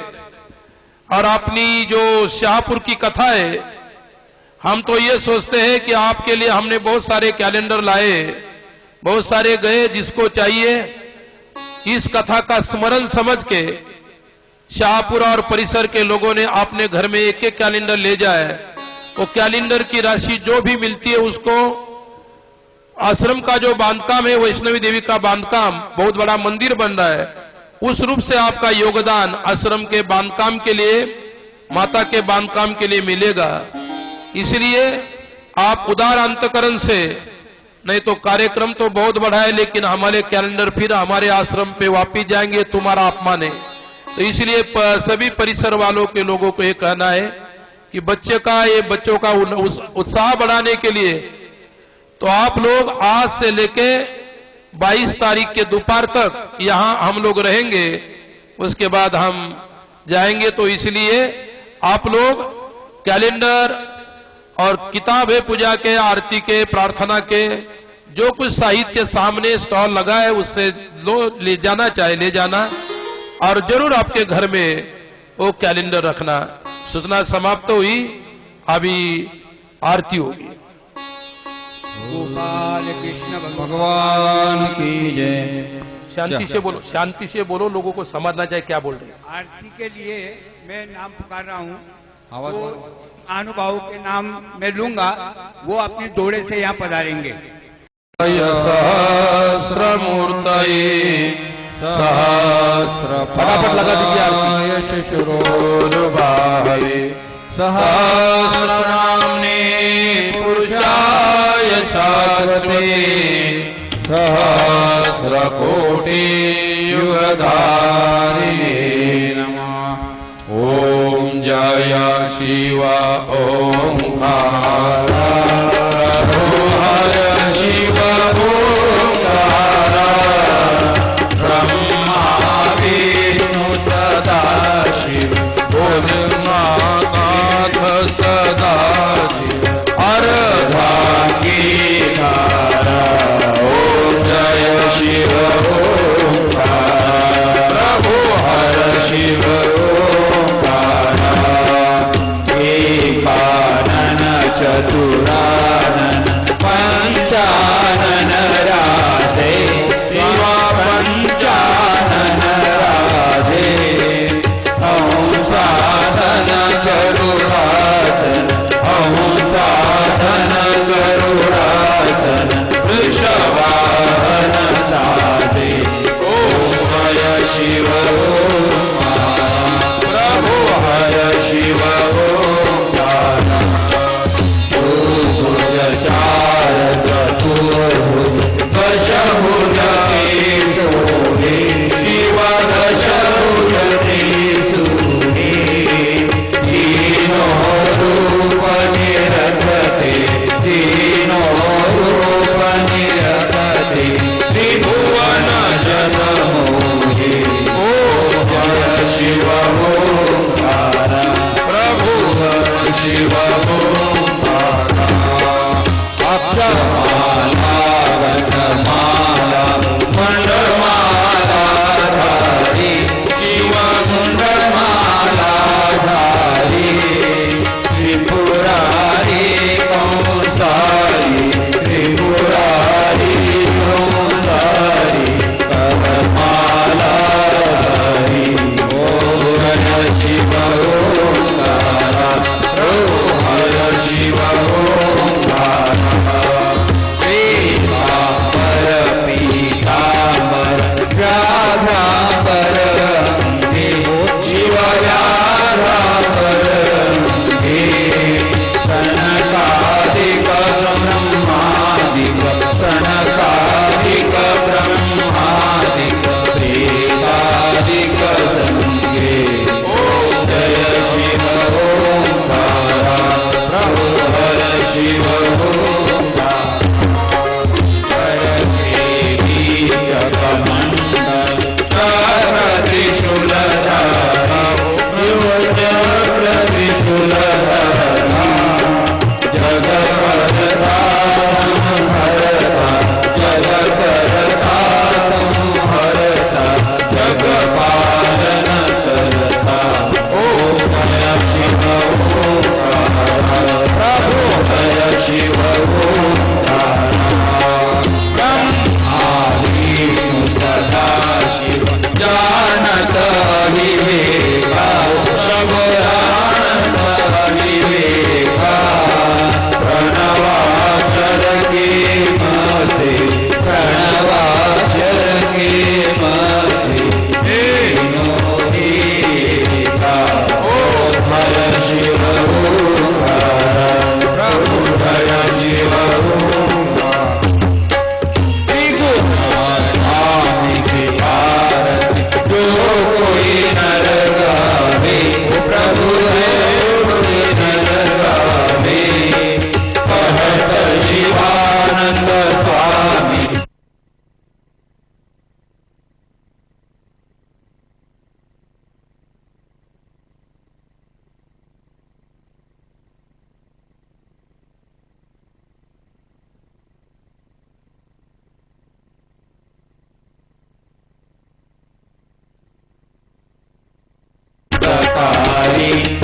और अपनी जो शाहपुर की कथा है, हम तो ये सोचते हैं कि आपके लिए हमने बहुत सारे कैलेंडर लाए, बहुत सारे गए, जिसको चाहिए इस कथा का स्मरण समझ के शाहपुर और परिसर के लोगों ने अपने घर में एक एक कैलेंडर ले जाए। वो कैलेंडर की राशि जो भी मिलती है उसको आश्रम का जो बांधकाम है, वैष्णवी देवी का बांधकाम, बहुत बड़ा मंदिर बन रहा है, उस रूप से आपका योगदान आश्रम के बांधकाम के लिए, माता के बांधकाम के लिए मिलेगा। इसलिए आप उदार अंतकरण से, नहीं तो कार्यक्रम तो बहुत बड़ा है, लेकिन हमारे कैलेंडर फिर हमारे आश्रम पे वापिस जाएंगे, तुम्हारा अपमान है। तो इसलिए सभी परिसर वालों के लोगों को ये कहना है कि बच्चों का उत्साह बढ़ाने के लिए तो आप लोग आज से लेके 22 तारीख के दोपहर तक यहां हम लोग रहेंगे, उसके बाद हम जाएंगे। तो इसलिए आप लोग कैलेंडर और किताब है पूजा के, आरती के, प्रार्थना के, जो कुछ साहित्य सामने स्टॉल लगा है उससे ले जाना चाहे ले जाना, और जरूर आपके घर में वो कैलेंडर रखना। सूचना समाप्त हुई, अभी आरती होगी। गोपाल कृष्ण भगवान की जय। शांति से बोलो, शांति से बोलो, लोगों को समझना चाहिए क्या बोल रहे हैं। आरती के लिए मैं नाम पुकार रहा हूँ, आवाज वो महानुभाव के नाम मैं लूंगा, वो अपने दौड़े से यहाँ पधारेंगे। सहस्रमूर्तये सहस्र, फटाफट लगा दीजिए आरती। सहस्र नामने सरस्वती सहस्रकोटि युगधारिणे नमः। ओम जय शिव ओंकार हर शिव ओंकार ब्रह्मा विष्णु सदा शिव नाथ सदा शिव अर्धांगीकारा। ओम जय शिव ओंकार प्रभु हर शिव ओंकारा। एकानन चतुरानन पंचानन राधे शिवा पंचानन राधे। हंसासन गरुडासन हंसासन गरुडासन वृषवाहन साधे। ओम हर शिव ओंकार प्रभु हर शिव ओंकार। भुज चार चतुर्भुज दशभुज केशोरे शिव दशभुज त्रिशूले। तीनों रूप निरखते तीनों रूप निरखते त्रिभुवन जन मोहे। ओम जय शिव ओंकार प्रभु शिव ओंकार। अक्षरमाला गणमाला मंडमाला धारी शिव मुंडमाला धारी। त्रिपुरारी कंसारी त्रिपुरारी कंसारी करमाला धारी। ओम हर शिव ओंकार प्रभु हर शिव ओंकार। पीताम्बर पीताम्बर राधाम्बर अंगे शिव राधाम्बर अंगे। सनकादिक ब्रह्मादिक सनकादिक ब्रह्मादिक प्रेतादिक संगे। ओम जय शिव ओंकार प्रभु हर शिव ओंकार। जगमंडल चक्र त्रिशूलधारा चक्र त्रिशूलधारा। जगत्कर्ता संहरता जगत्कर्ता संहरता जगपालन करता। ओम जय शिव ओंकार प्रभु जय शिव ओंकार। विष्णु सदा शिव जानत विवेका सब जानत विवेका। प्रणवाचर के मते प्रणवाचर के मते तीनों देवता। ओम हर शिव ओंकार प्रभु जय शिव ओंकार। स्वामी की आरती जो कोई नर गावे प्रभु देव नर गावे। कहत शिवानंद स्वामी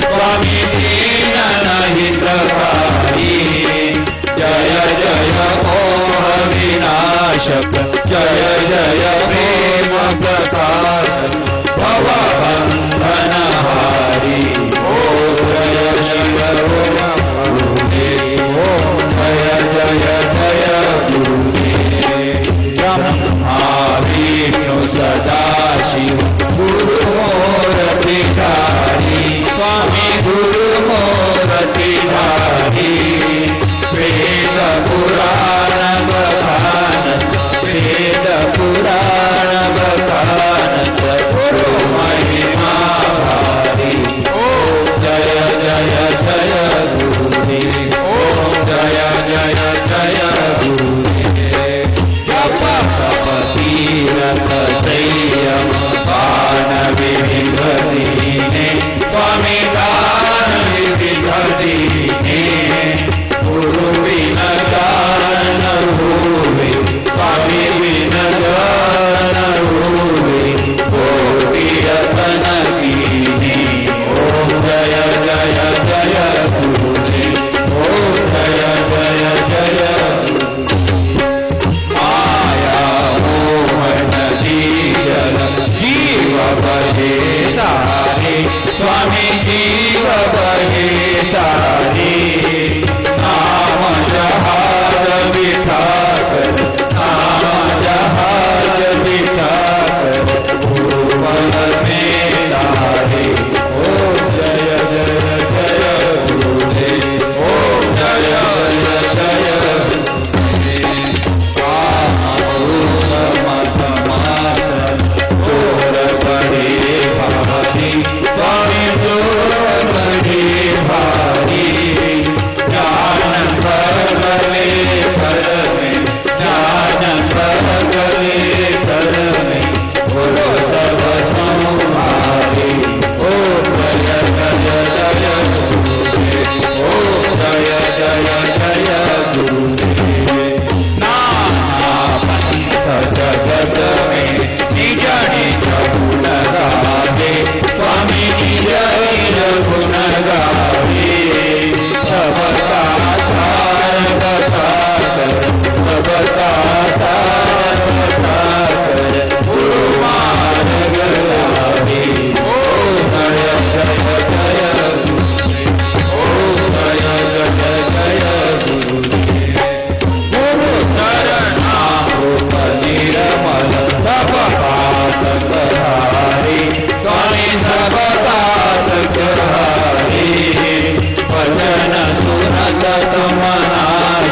स्वामी दीन हितकारी। जय जय मोह विनाशक जय जय प्रेम प्रकाशक भवबंधन हारी। ओम जय शिव गुरुदेव। ओम जय जय जय गुरुदेव। ब्रह्मा विष्णु सदा शिव गुरु मोरति धारी। स्वामी गुरु मोरति धारी। वेद पुराण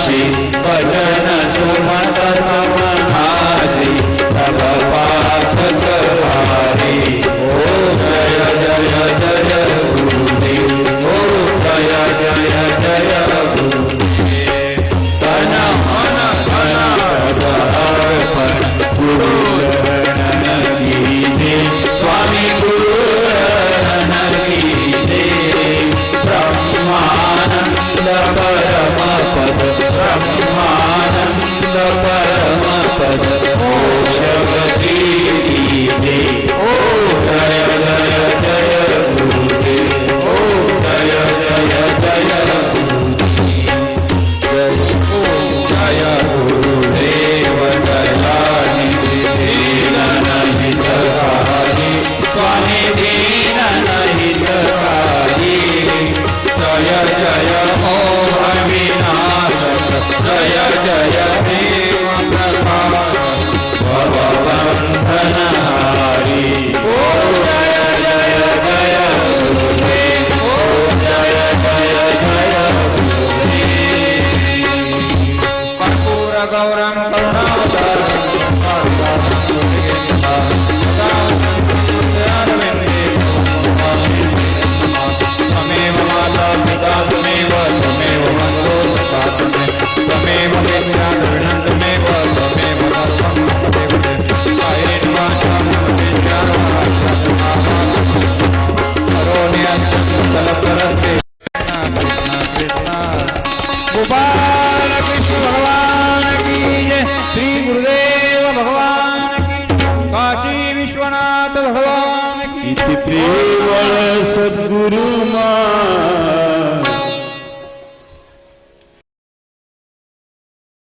काशी भजन सुमत समहासी सब पाठ करवारी ओम जय जय जय गुरुदेव ओम जय जय जय गुरुदेव तन मन धन सब अर्पण गुरु चरण कीजे स्वामी गुरु चरण कीजे ब्रह्मानंद परम पद ब्रह्मानंद परम पद मोक्ष गति कीजे ओ जय जय जय गुरुदेव ओ जय जय जय गुरुदेव जय गुरुदेव दयानिधि दीनहितकारी स्वामी दीनहितकारी जय जय मोह विनाशक जय जय देव प्रकाश भवबंधनहारी ओ जय जय जय गुरुदेव ओ जय जय जय गुरुदेव कर्पूर गौरं करुणावतारं त्वमेव माता पिता त्वमेव त्वमेव बन्धो सखा त्वमेव विद्या द्रविणं त्वमेव त्वमेव सर्वं त्वमेव कायेन वाचा करोण्यस्तलपरस्ते कृष्ण कृष्ण गोपाल कृष्ण भगवान की जय श्री गुरुदेव भगवान की काशी विश्वनाथ भगवान की प्रेमळ सद्गुरु मा